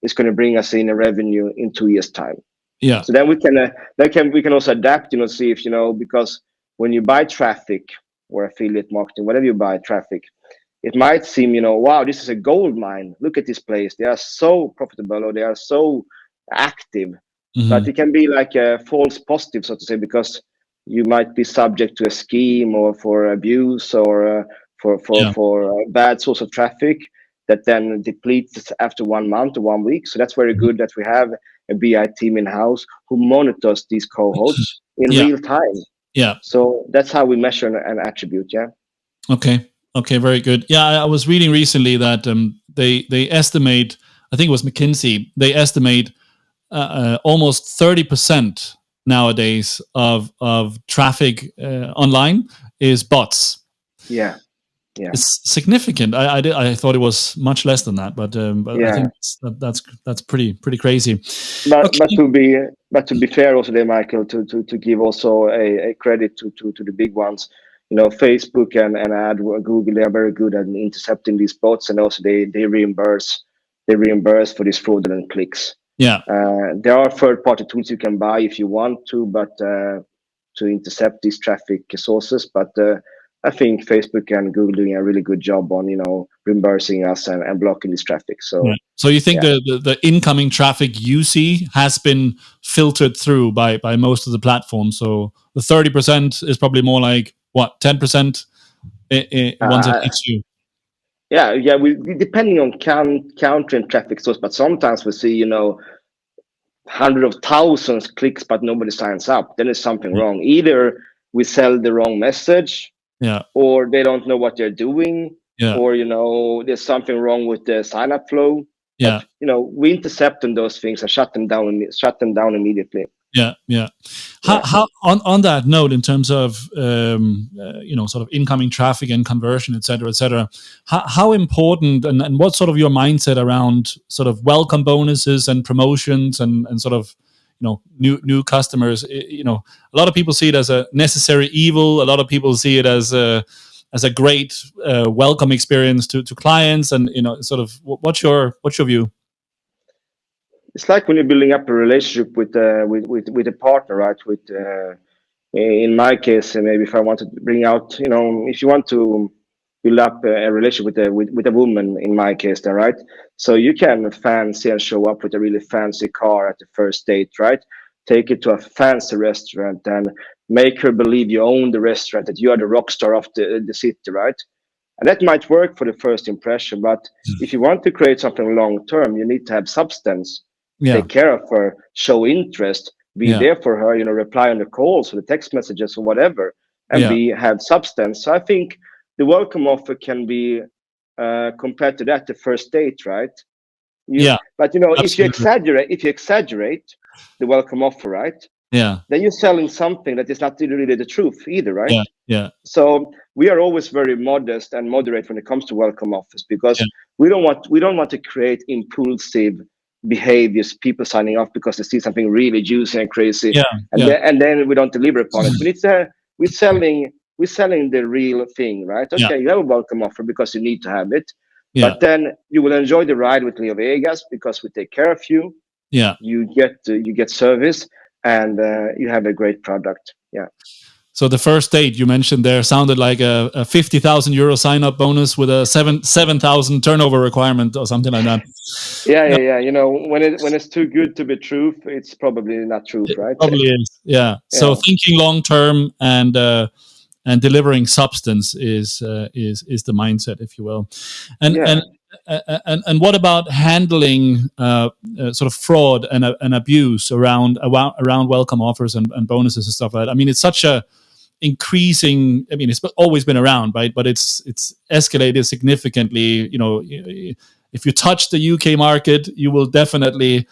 C: is going to bring us in a revenue in 2 years' time.
B: Yeah.
C: So then we can also adapt, see if, because when you buy traffic or affiliate marketing, whatever you buy traffic, it might seem, wow, this is a gold mine. Look at this place. They are so profitable or they are so active. But it can be like a false positive, so to say, because you might be subject to a scheme or for abuse or for a bad source of traffic that then depletes after 1 month or 1 week. So that's very good that we have a BI team in-house who monitors these cohorts in real time.
B: Yeah.
C: So that's how we measure and attribute. Yeah.
B: Okay. Very good. Yeah, I was reading recently that they estimate, I think it was McKinsey, they estimate almost 30% nowadays of traffic online is bots.
C: Yeah.
B: It's significant. I thought it was much less than that, but I think that's pretty crazy.
C: But to be fair, also there, Michael, to give also a credit to the big ones. Facebook and Google, they are very good at intercepting these bots, and also they reimburse for these fraudulent clicks.
B: Yeah.
C: There are third-party tools you can buy if you want to, but to intercept these traffic sources. But I think Facebook and Google doing a really good job on reimbursing us and blocking this traffic. So,
B: so you think the incoming traffic you see has been filtered through by most of the platforms? So the 30% is probably more like what, 10% once it hits you.
C: Yeah. We depending on countering traffic source, but sometimes we see hundreds of thousands clicks, but nobody signs up. Then there's something wrong. Either we sell the wrong message, or they don't know what they're doing, or there's something wrong with the sign up flow.
B: Yeah,
C: but, we intercept on those things and shut them down immediately.
B: Yeah. How on that note, in terms of sort of incoming traffic and conversion, et cetera, how important and what's sort of your mindset around sort of welcome bonuses and promotions and sort of new customers? A lot of people see it as a necessary evil. A lot of people see it as a great welcome experience to clients, and sort of what's your view?
C: It's like when you're building up a relationship with a partner, right? In my case, maybe if I want to bring out, if you want to build up a relationship with a woman, in my case, then right. So you can fancy and show up with a really fancy car at the first date, right? Take it to a fancy restaurant and make her believe you own the restaurant, that you are the rock star of the city, right? And that might work for the first impression, but if you want to create something long term, you need to have substance. Take care of her, show interest, be there for her, reply on the calls or the text messages or whatever. and B, have substance. So I think the welcome offer can be compared to that, the first date, right? But
B: absolutely.
C: if you exaggerate the welcome offer, right?
B: Yeah.
C: Then you're selling something that is not really the truth either, right?
B: Yeah. Yeah.
C: So we are always very modest and moderate when it comes to welcome offers, because
B: Yeah.
C: we don't want to create impulsive behaviors, people signing off because they see something really juicy and crazy,
B: Yeah.
C: and then we don't deliver upon it. We need to we're selling the real thing, right?
B: Yeah.
C: Okay, you have a welcome offer because you need to have it,
B: Yeah.
C: but then you will enjoy the ride with LeoVegas because we take care of you.
B: Yeah.
C: You get service, and you have a great product. Yeah.
B: So the first date you mentioned there sounded like a 50,000 euro sign up bonus with a 7,000 turnover requirement or something like that.
C: Yeah. When it's too good to be truth, it's probably not truth,
B: It
C: right?
B: probably is. Yeah. So
C: Yeah.
B: thinking long term and delivering substance is the mindset, if you will. And
C: Yeah.
B: and what about handling sort of fraud and abuse around welcome offers and bonuses and stuff like that? I mean, it's such a increasing. I mean, it's always been around, right? But it's escalated significantly. If you touch the UK market, you will definitely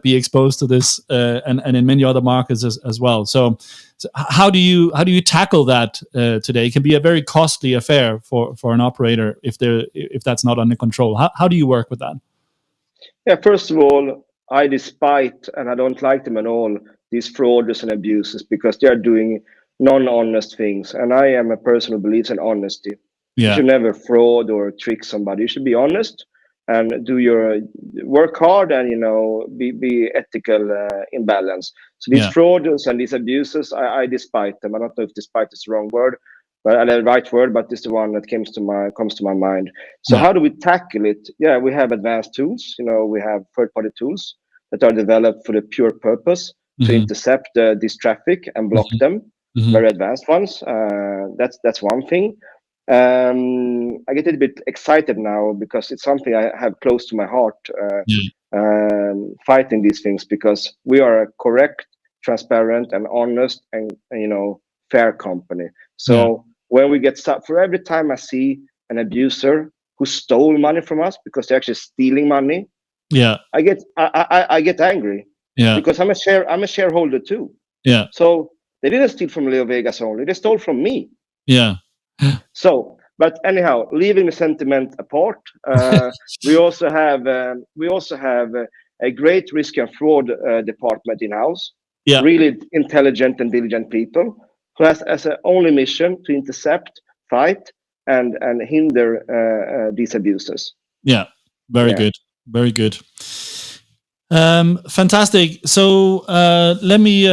B: be exposed to this, and in many other markets as well. So how do you tackle that today? It can be a very costly affair for an operator if that's not under control. How do you work with that?
C: Yeah. First of all, I despite, and I don't like them at all, these fraudsters and abusers, because they are doing non-honest things. And I am a person who believes in honesty. You
B: Yeah.
C: should never fraud or trick somebody. You should be honest and do your work hard, and be ethical in balance. So these
B: Yeah.
C: fraudsters and these abusers, I despite them. I don't know if despite is the wrong word, but the right word, but it's the one that comes to my mind. So
B: Yeah.
C: how do we tackle it? Yeah, we have advanced tools. We have third-party tools that are developed for the pure purpose to
B: Mm-hmm.
C: intercept this traffic and block them.
B: Mm-hmm.
C: Very advanced ones. That's one thing. I get a bit excited now because it's something I have close to my heart. Fighting these things, because we are a correct, transparent, and honest, and fair company. So when we get stuck, for every time I see an abuser who stole money from us because they're actually stealing money,
B: Yeah.
C: I get angry,
B: Yeah.
C: because I'm a shareholder too.
B: Yeah.
C: So they didn't steal from LeoVegas only; they stole from me.
B: Yeah.
C: So, but anyhow, leaving the sentiment apart, we also have a great risk and fraud department in house.
B: Yeah.
C: Really intelligent and diligent people who has as a only mission to intercept, fight, and hinder these abuses.
B: Yeah. Very good. Very good. Fantastic. So let me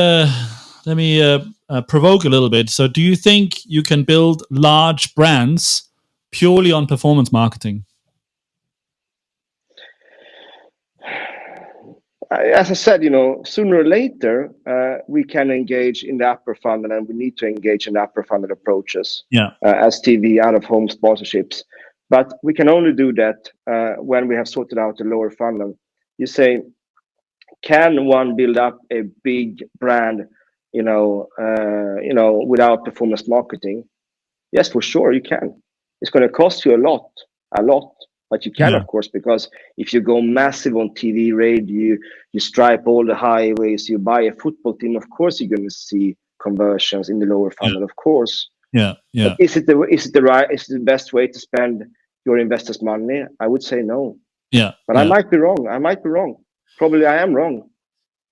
B: provoke a little bit. So do you think you can build large brands purely on performance marketing?
C: As I said, sooner or later, we can engage in the upper funnel, and we need to engage in the upper funnel approaches,
B: Yeah.
C: as TV, out-of-home sponsorships. But we can only do that when we have sorted out the lower funnel. You say, can one build up a big brand, without performance marketing? Yes, for sure, you can. It's going to cost you a lot, but you can,
B: Yeah.
C: of course, because if you go massive on TV, radio, you stripe all the highways, you buy a football team, of course, you're going to see conversions in the lower funnel, of course.
B: Yeah. Yeah.
C: But is it the best way to spend your investors' money? I would say no.
B: Yeah.
C: But I might be wrong. Probably I am wrong.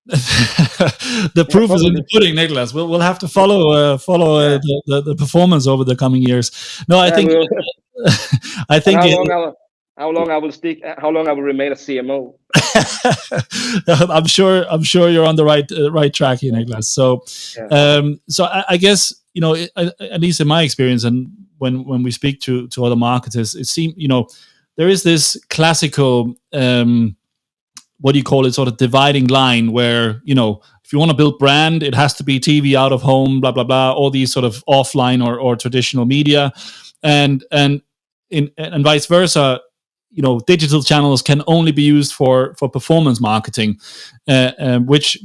B: The proof is in the pudding, Niklas. We'll have to follow the performance over the coming years. No, I think I think
C: how long I will stick? How long I will remain a CMO?
B: I'm sure you're on the right track here, Niklas. So, I guess at least in my experience, and when we speak to other marketers, it seems there is this classical what do you call it, sort of dividing line where if you want to build brand, it has to be TV, out of home, blah blah blah, all these sort of offline or traditional media, and vice versa. digital channels can only be used for performance marketing, which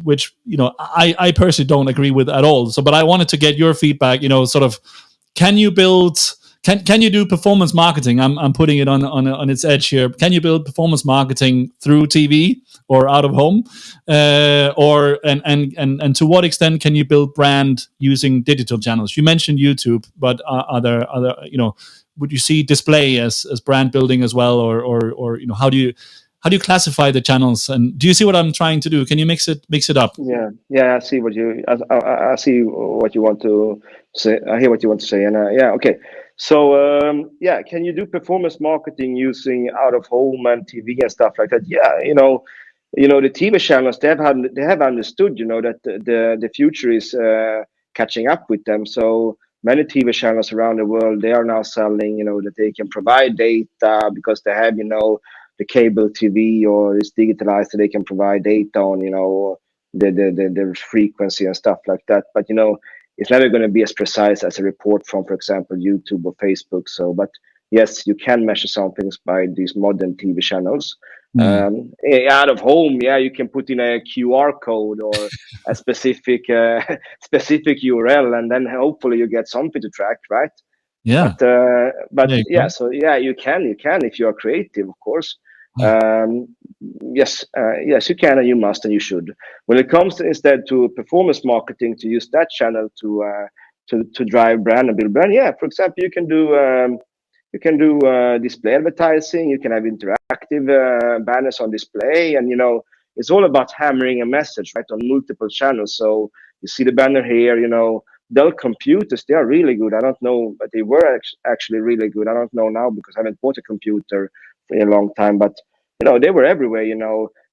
B: I personally don't agree with at all. So, but I wanted to get your feedback. Sort of, can you build? Can you do performance marketing? I'm putting it on its edge here. Can you build performance marketing through TV or out of home, or to what extent can you build brand using digital channels? You mentioned YouTube, but are there other would you see display as brand building as well, or how do you classify the channels? And do you see what I'm trying to do? Can you mix it up?
C: Yeah. I see what I see what you want to say. I hear what you want to say, and okay. So can you do performance marketing using out of home and TV and stuff like that? Yeah, the TV channels they have understood that the future is catching up with them. So many TV channels around the world, they are now selling that they can provide data because they have the cable TV or it's digitalized, so they can provide data on the frequency and stuff like that. But it's never going to be as precise as a report from, for example, YouTube or Facebook. So, but yes, you can measure some things by these modern TV channels. Out of home, you can put in a QR code or a specific URL, and then hopefully you get something to track, right?
B: Yeah.
C: So you can if you are creative, of course. Yes, you can, and you must, and you should. When it comes instead to performance marketing, to use that channel to drive brand and build brand. Yeah, for example, you can do display advertising. You can have interactive banners on display, and it's all about hammering a message right on multiple channels. So you see the banner here. Dell computers, they are really good. I don't know, but they were actually really good. I don't know now because I haven't bought a computer for a long time, but they were everywhere.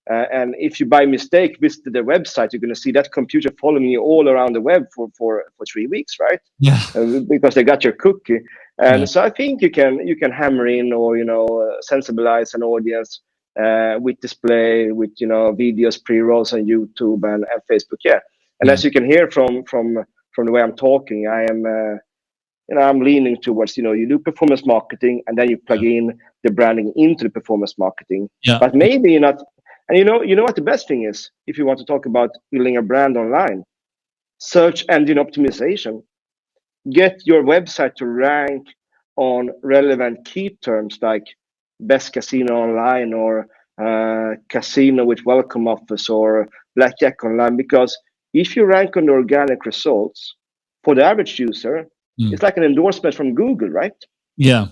C: And if you by mistake visit their website, you're going to see that computer following you all around the web for 3 weeks, right?
B: Yeah.
C: Because they got your cookie. And so I think you can hammer in or sensibilize an audience with display, with videos, pre-rolls on YouTube and Facebook. Yeah. And as you can hear from the way I'm talking, I am I'm leaning towards you do performance marketing and then you plug in the branding into the performance marketing.
B: Yeah.
C: But maybe you're not. And you know what the best thing is if you want to talk about building a brand online? Search engine optimization. Get your website to rank on relevant key terms like best casino online or casino with welcome offers or blackjack online, because if you rank on the organic results for the average user, it's like an endorsement from Google, right?
B: Yeah.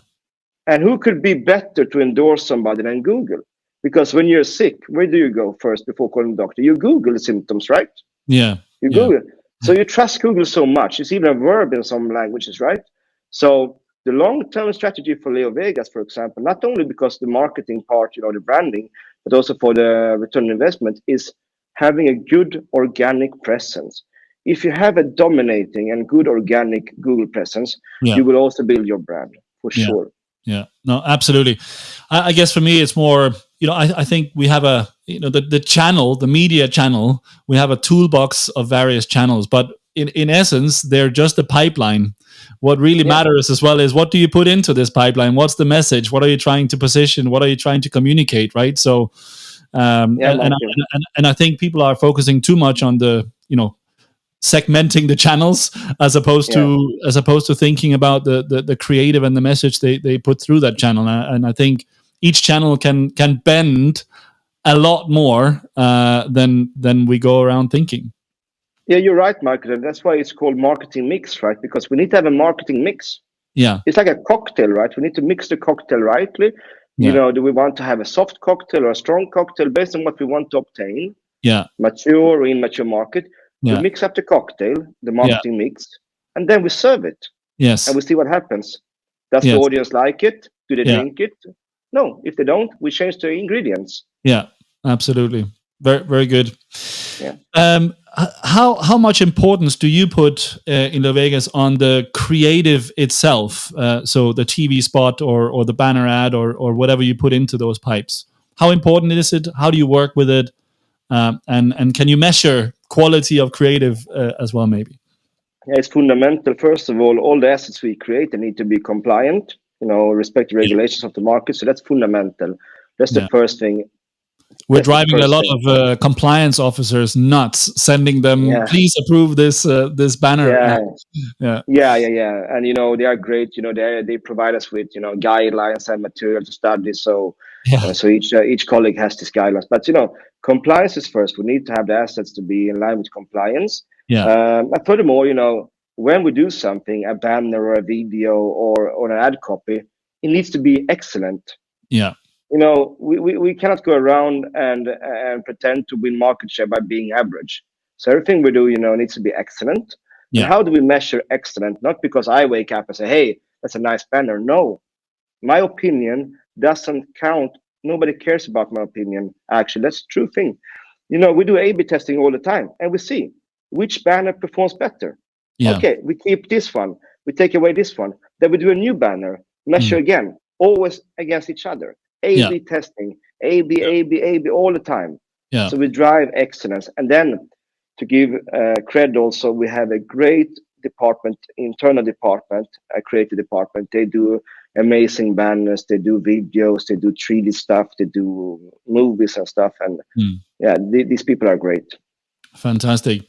C: And who could be better to endorse somebody than Google? Because when you're sick, where do you go first before calling the doctor? You Google the symptoms, right?
B: Yeah.
C: You Google. So you trust Google so much. It's even a verb in some languages, right? So the long-term strategy for LeoVegas, for example, not only because the marketing part, the branding, but also for the return on investment, is having a good organic presence. If you have a dominating and good organic Google presence, you will also build your brand for sure.
B: Yeah, no, absolutely. I guess for me, it's more, I think we have the channel, the media channel, we have a toolbox of various channels, but in essence, they're just a pipeline. What really matters as well is what do you put into this pipeline? What's the message? What are you trying to position? What are you trying to communicate? Right. So, and I think people are focusing too much on the, segmenting the channels as opposed to thinking about the creative and the message they put through that channel. And I think each channel can bend a lot more than we go around thinking.
C: Yeah, you're right, Michael. And that's why it's called marketing mix, right? Because we need to have a marketing mix.
B: Yeah.
C: It's like a cocktail, right? We need to mix the cocktail rightly.
B: Yeah.
C: Do we want to have a soft cocktail or a strong cocktail based on what we want to obtain?
B: Yeah.
C: Mature or immature market. We mix up the cocktail, the marketing mix, and then we serve it.
B: Yes.
C: And we see what happens. Does the audience like it? Do they drink it? No. If they don't, we change the ingredients.
B: Yeah, absolutely. Very, very good.
C: Yeah.
B: How much importance do you put in LeoVegas on the creative itself? So the TV spot or the banner ad or whatever you put into those pipes. How important is it? How do you work with it? And can you measure quality of creative as well, maybe?
C: Yeah, it's fundamental. First of all the assets we create, they need to be compliant. respect the regulations of the market. So that's fundamental. That's the first thing.
B: We're driving a lot of compliance officers nuts, sending them, please approve this banner.
C: Yeah. And they are great. They provide us with guidelines and material to study. So so each colleague has these guidelines. But compliance is first. We need to have the assets to be in line with compliance. And furthermore, when we do something, a banner or a video or an ad copy, it needs to be excellent. We cannot go around and pretend to win market share by being average. So everything we do, needs to be excellent. And how do we measure excellent? Not because I wake up and say, hey, that's a nice banner. No, my opinion doesn't count. Nobody cares about my opinion. Actually, that's a true thing. We do A/B testing all the time, and we see which banner performs better. Okay, we keep this one. We take away this one. Then we do a new banner, measure again, always against each other. A/B testing, A/B all the time. So we drive excellence. And then to give credit also, we have a great department, internal department, a creative department. They do amazing banners, they do videos, they do 3D stuff, they do movies and stuff. And these people are great.
B: Fantastic.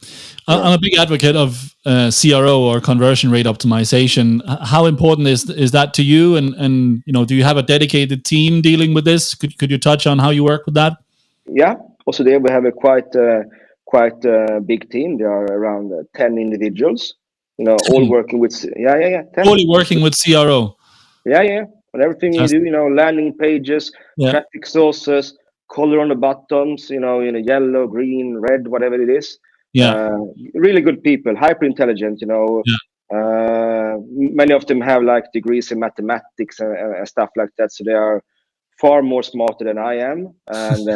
B: I'm a big advocate of CRO, or conversion rate optimization. How important is that to you? And do you have a dedicated team dealing with this? Could you touch on how you work with that?
C: Yeah. Also there we have a quite big team. There are around 10 individuals. All working with 10.
B: Only working with CRO.
C: Yeah. On everything you do, landing pages, traffic sources, color on the buttons, yellow, green, red, whatever it is. Really good people, hyper intelligent. Many of them have like degrees in mathematics and stuff like that. So they are far more smarter than I am, and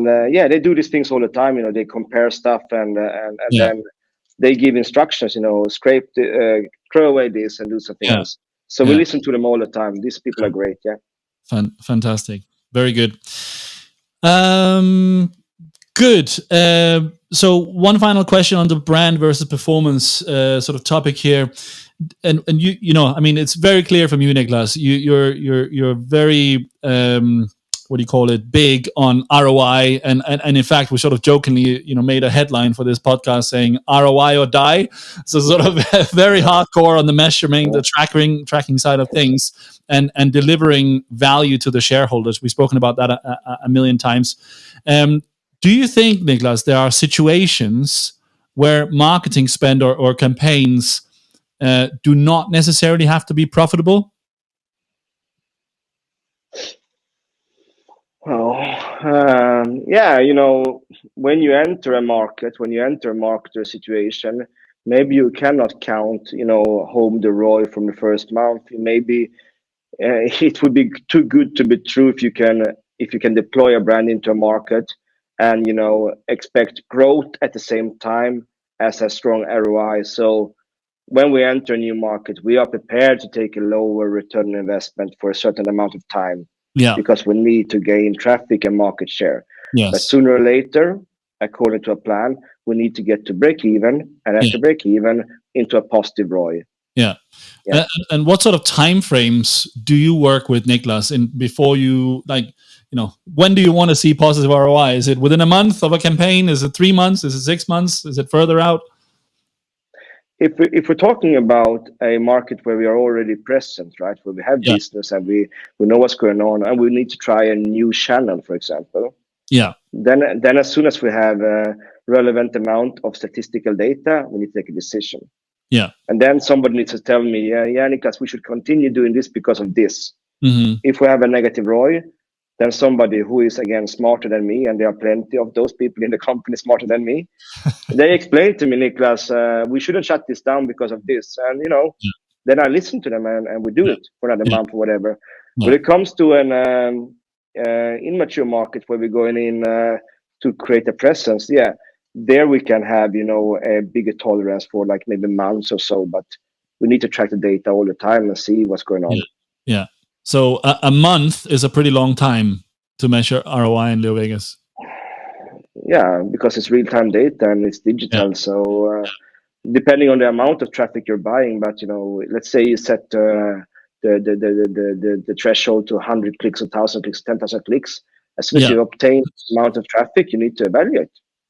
C: they do these things all the time. They compare stuff and then they give instructions. Scrape, throw away this and do something else. So we listen to them all the time. These people are great. Yeah.
B: Fantastic. Very good. Good. So one final question on the brand versus performance sort of topic here, and it's very clear from you, Niklas. You're very big on ROI, and in fact, we sort of jokingly made a headline for this podcast saying ROI or die. So sort of very hardcore on the measuring, the tracking side of things, and delivering value to the shareholders. We've spoken about that a million times. Do you think, Niklas, there are situations where marketing spend or campaigns do not necessarily have to be profitable?
C: Well, when you enter a market, or situation, maybe you cannot count, home the ROI from the first month. Maybe it would be too good to be true if you can deploy a brand into a market and expect growth at the same time as a strong ROI. So when we enter a new market, we are prepared to take a lower return on investment for a certain amount of time. Because we need to gain traffic and market share. But sooner or later, according to a plan, we need to get to break even, and after break even, into a positive ROI.
B: And what sort of time frames do you work with, Niklas? Before you when do you want to see positive ROI? Is it within a month of a campaign? Is it 3 months? Is it 6 months? Is it further out?
C: If we're talking about a market where we are already present, right, where we have business and we know what's going on, and we need to try a new channel, for example, then as soon as we have a relevant amount of statistical data, we need to take a decision. And then somebody needs to tell me, Niklas, we should continue doing this because of this. If we have a negative ROI, then somebody who is, again, smarter than me, and there are plenty of those people in the company smarter than me, they explain to me, Niklas, we shouldn't shut this down because of this. And, then I listen to them and we do it for another month or whatever. When it comes to an immature market where we're going in to create a presence, there we can have, a bigger tolerance for like maybe months or so, but we need to track the data all the time and see what's going on.
B: So a month is a pretty long time to measure ROI in LeoVegas.
C: Yeah, because it's real-time data and it's digital. So depending on the amount of traffic you're buying, but let's say you set the the threshold to 100 clicks, 1,000 clicks, 10,000 clicks. As soon as
B: Yeah.
C: you obtain the amount of traffic, you need to evaluate.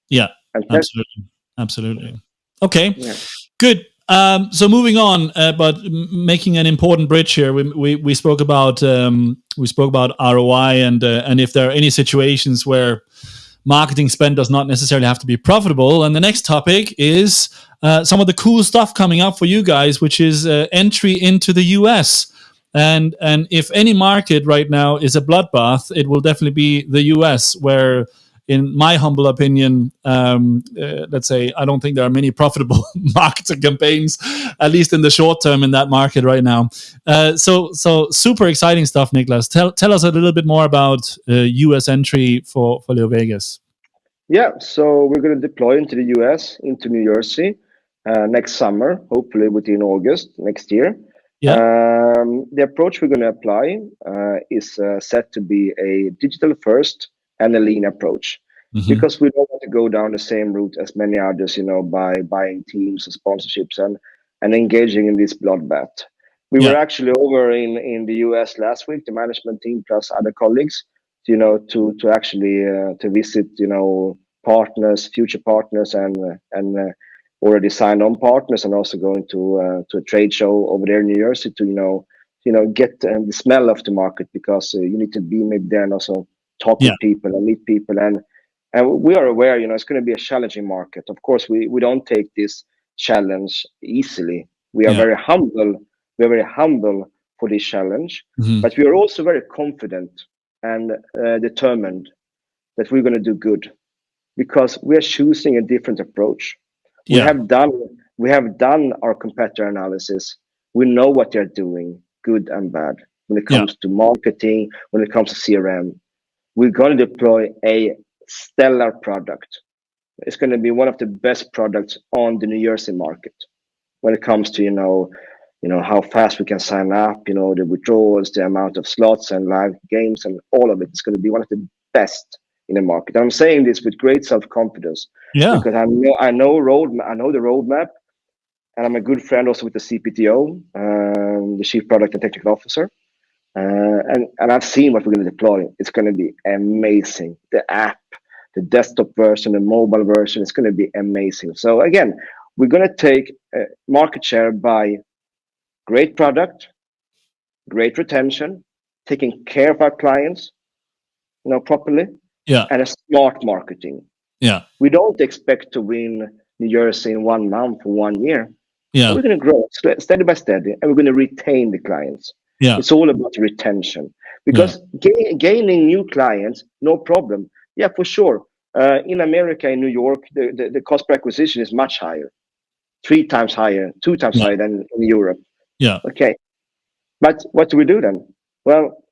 B: Yeah,
C: And test.
B: absolutely. Okay,
C: Yeah.
B: good. So moving on, but making an important bridge here. We spoke about ROI and if there are any situations where marketing spend does not necessarily have to be profitable. And the next topic is some of the cool stuff coming up for you guys, which is entry into the US. And if any market right now is a bloodbath, it will definitely be the US, where, in my humble opinion, let's say, I don't think there are many profitable marketing campaigns, at least in the short term, in that market right now. So super exciting stuff, Niklas. Tell us a little bit more about US entry for LeoVegas.
C: Yeah, so we're going to deploy into the US, into New Jersey, next summer, hopefully within August next year.
B: Yeah.
C: The approach we're going to apply is set to be a digital first and a lean approach, because we don't want to go down the same route as many others, by buying teams and sponsorships and engaging in this bloodbath. We were actually over in the US last week, the management team plus other colleagues, to actually to visit, partners, future partners, and already signed on partners, and also going to a trade show over there in New Jersey to get the smell of the market, because you need to be maybe there and also talk with people and meet people, and we are aware it's going to be a challenging market. Of course, we don't take this challenge easily. We are very humble. We are very humble for this challenge, but we are also very confident and determined that we're going to do good, because we are choosing a different approach. We have done our competitor analysis. We know what they're doing, good and bad, when it comes to marketing, when it comes to CRM. We're going to deploy a stellar product. It's going to be one of the best products on the New Jersey market when it comes to how fast we can sign up, the withdrawals, the amount of slots and live games, and all of it. It's going to be one of the best in the market. And I'm saying this with great self-confidence, because I know the roadmap, and I'm a good friend also with the CPTO, the Chief Product and Technical Officer, and I've seen what we're going to deploy. It's going to be amazing. The app, the desktop version, the mobile version, it's going to be amazing. So again, we're going to take market share by great product, great retention, taking care of our clients, properly, and a smart marketing. We don't expect to win New Jersey in 1 month or 1 year. We're going to grow steady by steady, and we're going to retain the clients. It's all about retention, because gaining new clients, no problem. Yeah, for sure. In America, in New York, the cost per acquisition is much higher, 3 times higher, 2 times higher than in Europe. Okay. But what do we do then? Well,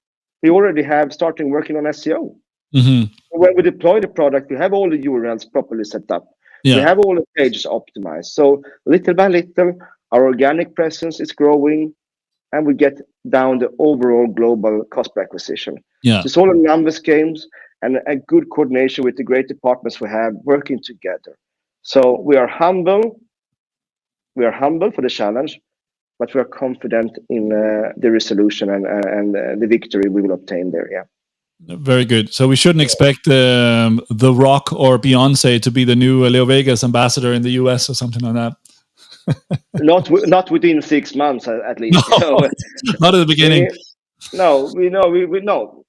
C: we already have starting working on SEO. When we deploy the product, we have all the URLs properly set up. We have all the pages optimized. So little by little, our organic presence is growing, and we get down the overall global cost per acquisition. So it's all a numbers games and a good coordination with the great departments we have working together. So we are humble. We are humble for the challenge, but we are confident in the resolution and the victory we will obtain there. Yeah.
B: Very good. So we shouldn't expect The Rock or Beyonce to be the new LeoVegas ambassador in the US or something like that.
C: Not within 6 months, at least.
B: No, not at the beginning.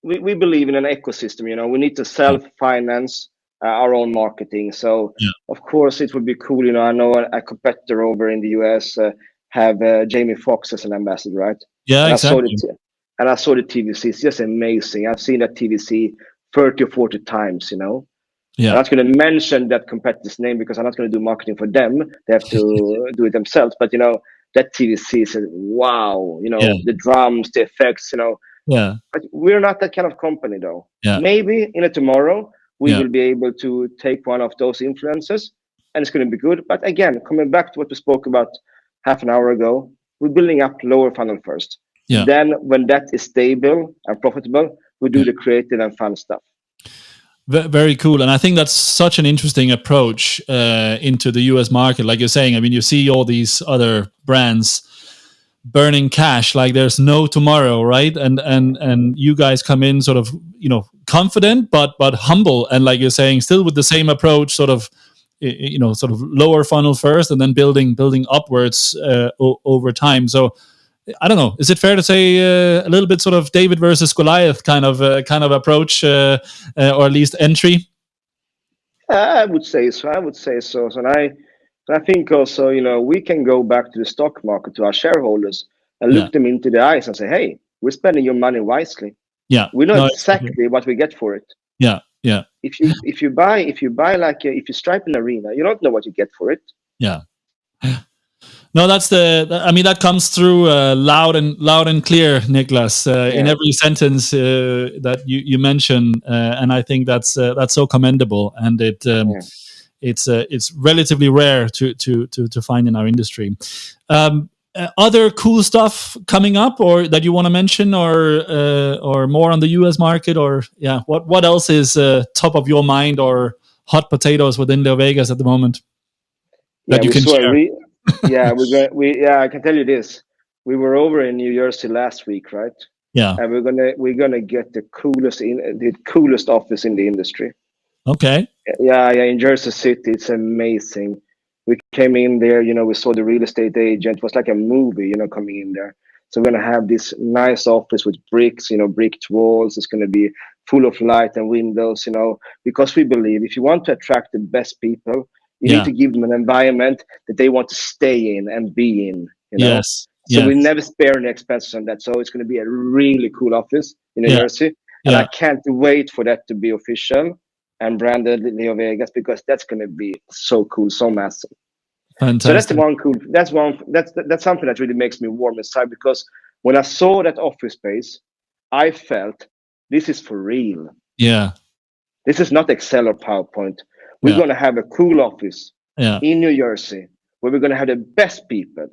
C: We believe in an ecosystem. We need to self-finance our own marketing. So of course it would be cool. I know a competitor over in the US have Jamie Foxx as an ambassador, right?
B: Yeah, exactly.
C: And I saw the TVC. It's just amazing. I've seen that TVC 30 or 40 times. I'm not going to mention that competitor's name, because I'm not going to do marketing for them. They have to do it themselves. But that TVC said, wow, the drums, the effects, But we're not that kind of company, though. Maybe tomorrow we will be able to take one of those influencers, and it's going to be good. But again, coming back to what we spoke about half an hour ago, we're building up lower funnel first. Then when that is stable and profitable, we do the creative and fun stuff.
B: Very cool. And I think that's such an interesting approach into the US market. Like you're saying, I mean, you see all these other brands burning cash, like there's no tomorrow, right? And you guys come in sort of, confident but humble, and like you're saying, still with the same approach, sort of, sort of lower funnel first, and then building upwards over time. So I don't know. Is it fair to say a little bit sort of David versus Goliath kind of approach, or at least entry?
C: I would say so. So I think also, we can go back to the stock market, to our shareholders, and
B: Yeah.
C: look them into the eyes and say, "Hey, we're spending your money wisely.
B: Yeah.
C: We know
B: No,
C: exactly what we get for it.
B: Yeah. Yeah.
C: If you buy if you stripe an arena, you don't know what you get for it."
B: Yeah. No, I mean, that comes through loud and clear, Niklas, in every sentence that you mention, and I think that's so commendable, and it's relatively rare to find in our industry. Other cool stuff coming up, or that you want to mention, or more on the US market, or what else is top of your mind, or hot potatoes within LeoVegas at the moment that you can share?
C: I can tell you this. We were over in New Jersey last week, right?
B: Yeah.
C: And we're gonna get the coolest office in the industry.
B: Okay.
C: Yeah, in Jersey City, it's amazing. We came in there, we saw the real estate agent. It was like a movie, coming in there. So we're gonna have this nice office with bricks, bricked walls. It's gonna be full of light and windows, because we believe if you want to attract the best people, you need to give them an environment that they want to stay in and be in,
B: Yes.
C: So we never spare any expenses on that. So it's going to be a really cool office in New Jersey. And I can't wait for that to be official and branded LeoVegas, because that's going to be so cool, so massive.
B: Fantastic.
C: So that's something that really makes me warm inside, because when I saw that office space, I felt this is for real.
B: Yeah.
C: This is not Excel or PowerPoint. We're going to have a cool office in New Jersey, where we're going to have the best people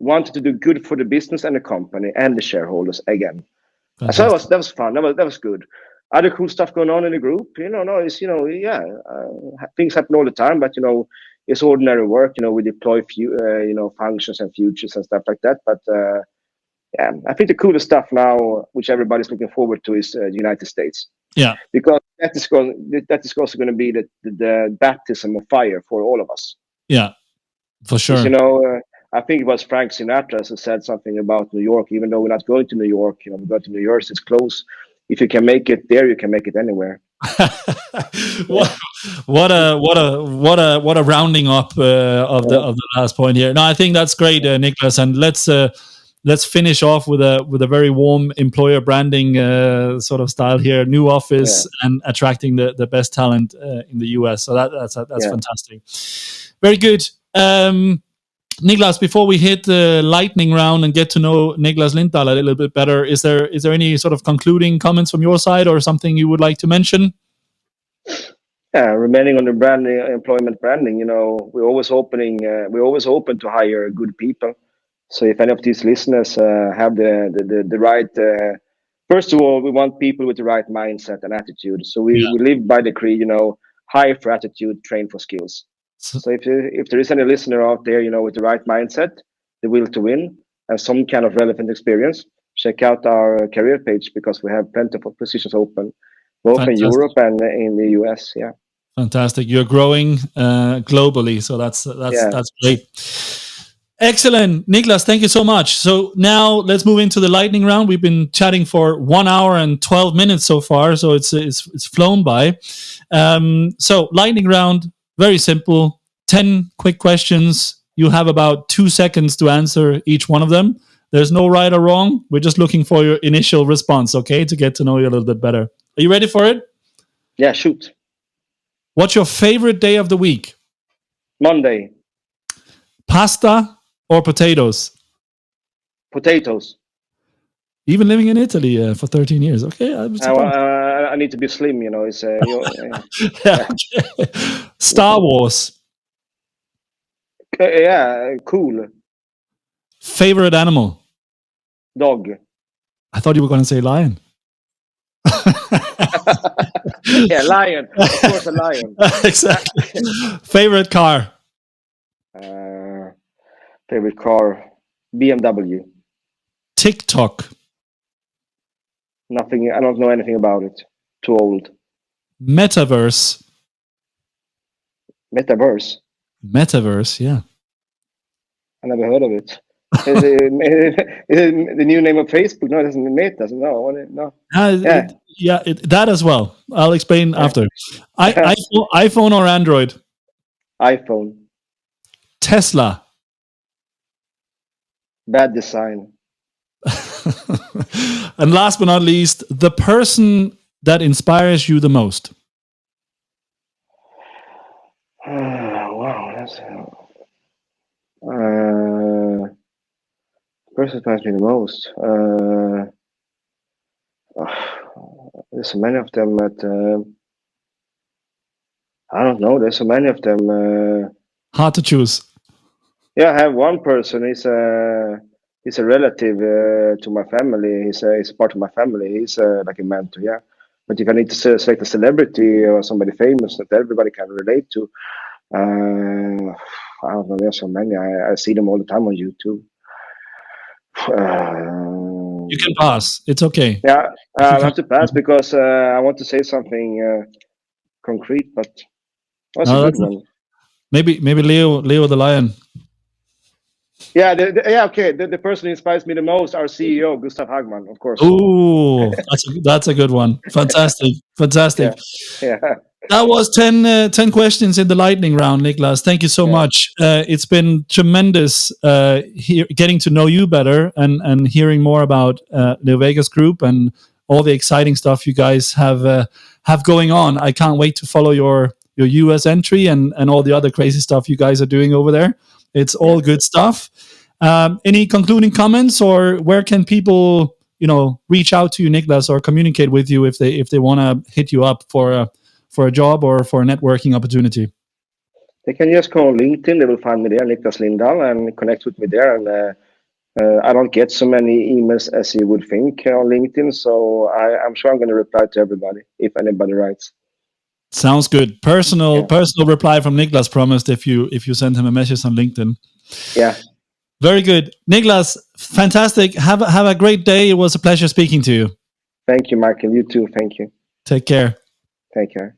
C: wanted to do good for the business and the company and the shareholders again. Fantastic. So that was fun. That was good. Other cool stuff going on in the group. Things happen all the time, but it's ordinary work. We deploy functions and futures and stuff like that. But I think the coolest stuff now, which everybody's looking forward to, is the United States.
B: Yeah,
C: because that is also going to be the baptism of fire for all of us.
B: Yeah, for sure.
C: I think it was Frank Sinatra who said something about New York. Even though we're not going to New York, we go to New York. It's close. If you can make it there, you can make it anywhere.
B: what a rounding up of the last point here. No, I think that's great, Niklas, and let's finish off with a very warm employer branding sort of style here. New office and attracting the best talent in the US. So that's fantastic. Very good. Niklas, before we hit the lightning round and get to know Niklas Lindahl a little bit better, is there any sort of concluding comments from your side, or something you would like to mention?
C: Remaining on the employment branding, we're always open to hire good people. So if any of these listeners have the right, first of all, we want people with the right mindset and attitude. So we live by the creed, hire for attitude, train for skills. So if there is any listener out there, with the right mindset, the will to win, and some kind of relevant experience, check out our career page, because we have plenty of positions open, both in Europe and in the US. Yeah.
B: Fantastic. You're growing globally, so that's great. Excellent. Niklas, thank you so much. So now let's move into the lightning round. We've been chatting for 1 hour and 12 minutes so far, so it's flown by. So lightning round, very simple. 10 quick questions. You have about 2 seconds to answer each one of them. There's no right or wrong. We're just looking for your initial response, okay, to get to know you a little bit better. Are you ready for it?
C: Yeah, shoot.
B: What's your favorite day of the week?
C: Monday.
B: Pasta or potatoes?
C: Potatoes.
B: Even living in Italy for 13 years. Okay.
C: I need to be slim, It's,
B: Okay. Star Wars.
C: Cool.
B: Favorite animal?
C: Dog.
B: I thought you were going to say lion.
C: Yeah, lion. Of course, a lion.
B: Exactly. Favorite car?
C: Favorite car? BMW.
B: TikTok.
C: Nothing. I don't know anything about it. Too old.
B: Metaverse.
C: Metaverse.
B: Metaverse, yeah.
C: I never heard of it. Is it the new name of Facebook? No, it doesn't. Meta. No.
B: Yeah. That as well. I'll explain after. iPhone or Android?
C: iPhone.
B: Tesla.
C: Bad design.
B: And last but not least, the person that inspires you the most.
C: Wow, that's person inspires me the most. There's so many of them that I don't know. There's so many of them.
B: Hard to choose.
C: Yeah, I have one person. He's a relative to my family. He's a part of my family. He's like a mentor. Yeah, but if I need to select a celebrity or somebody famous that everybody can relate to, I don't know. There's so many. I see them all the time on YouTube.
B: You can pass. It's okay.
C: Yeah, I have to pass because I want to say something concrete, but that's a good one.
B: Maybe Leo the Lion.
C: Yeah, okay. The person who inspires me the most, our CEO, Gustav Hagman, of course.
B: Ooh, that's a good one. Fantastic.
C: Yeah.
B: That was 10 questions in the lightning round, Niklas. Thank you so much. It's been tremendous getting to know you better and hearing more about LeoVegas Group and all the exciting stuff you guys have going on. I can't wait to follow your US entry and all the other crazy stuff you guys are doing over there. It's all good stuff. Any concluding comments, or where can people, reach out to you, Niklas, or communicate with you if they want to hit you up for a job or for a networking opportunity?
C: They can just go on LinkedIn. They will find me there, Niklas Lindahl, and connect with me there. And I don't get so many emails as you would think on LinkedIn, so I'm sure I'm going to reply to everybody if anybody writes.
B: Sounds good. Personal reply from Niklas promised if you send him a message on LinkedIn.
C: Yeah.
B: Very good. Niklas, fantastic. Have a great day. It was a pleasure speaking to you.
C: Thank you, Michael. You too. Thank you.
B: Take care.
C: Take care.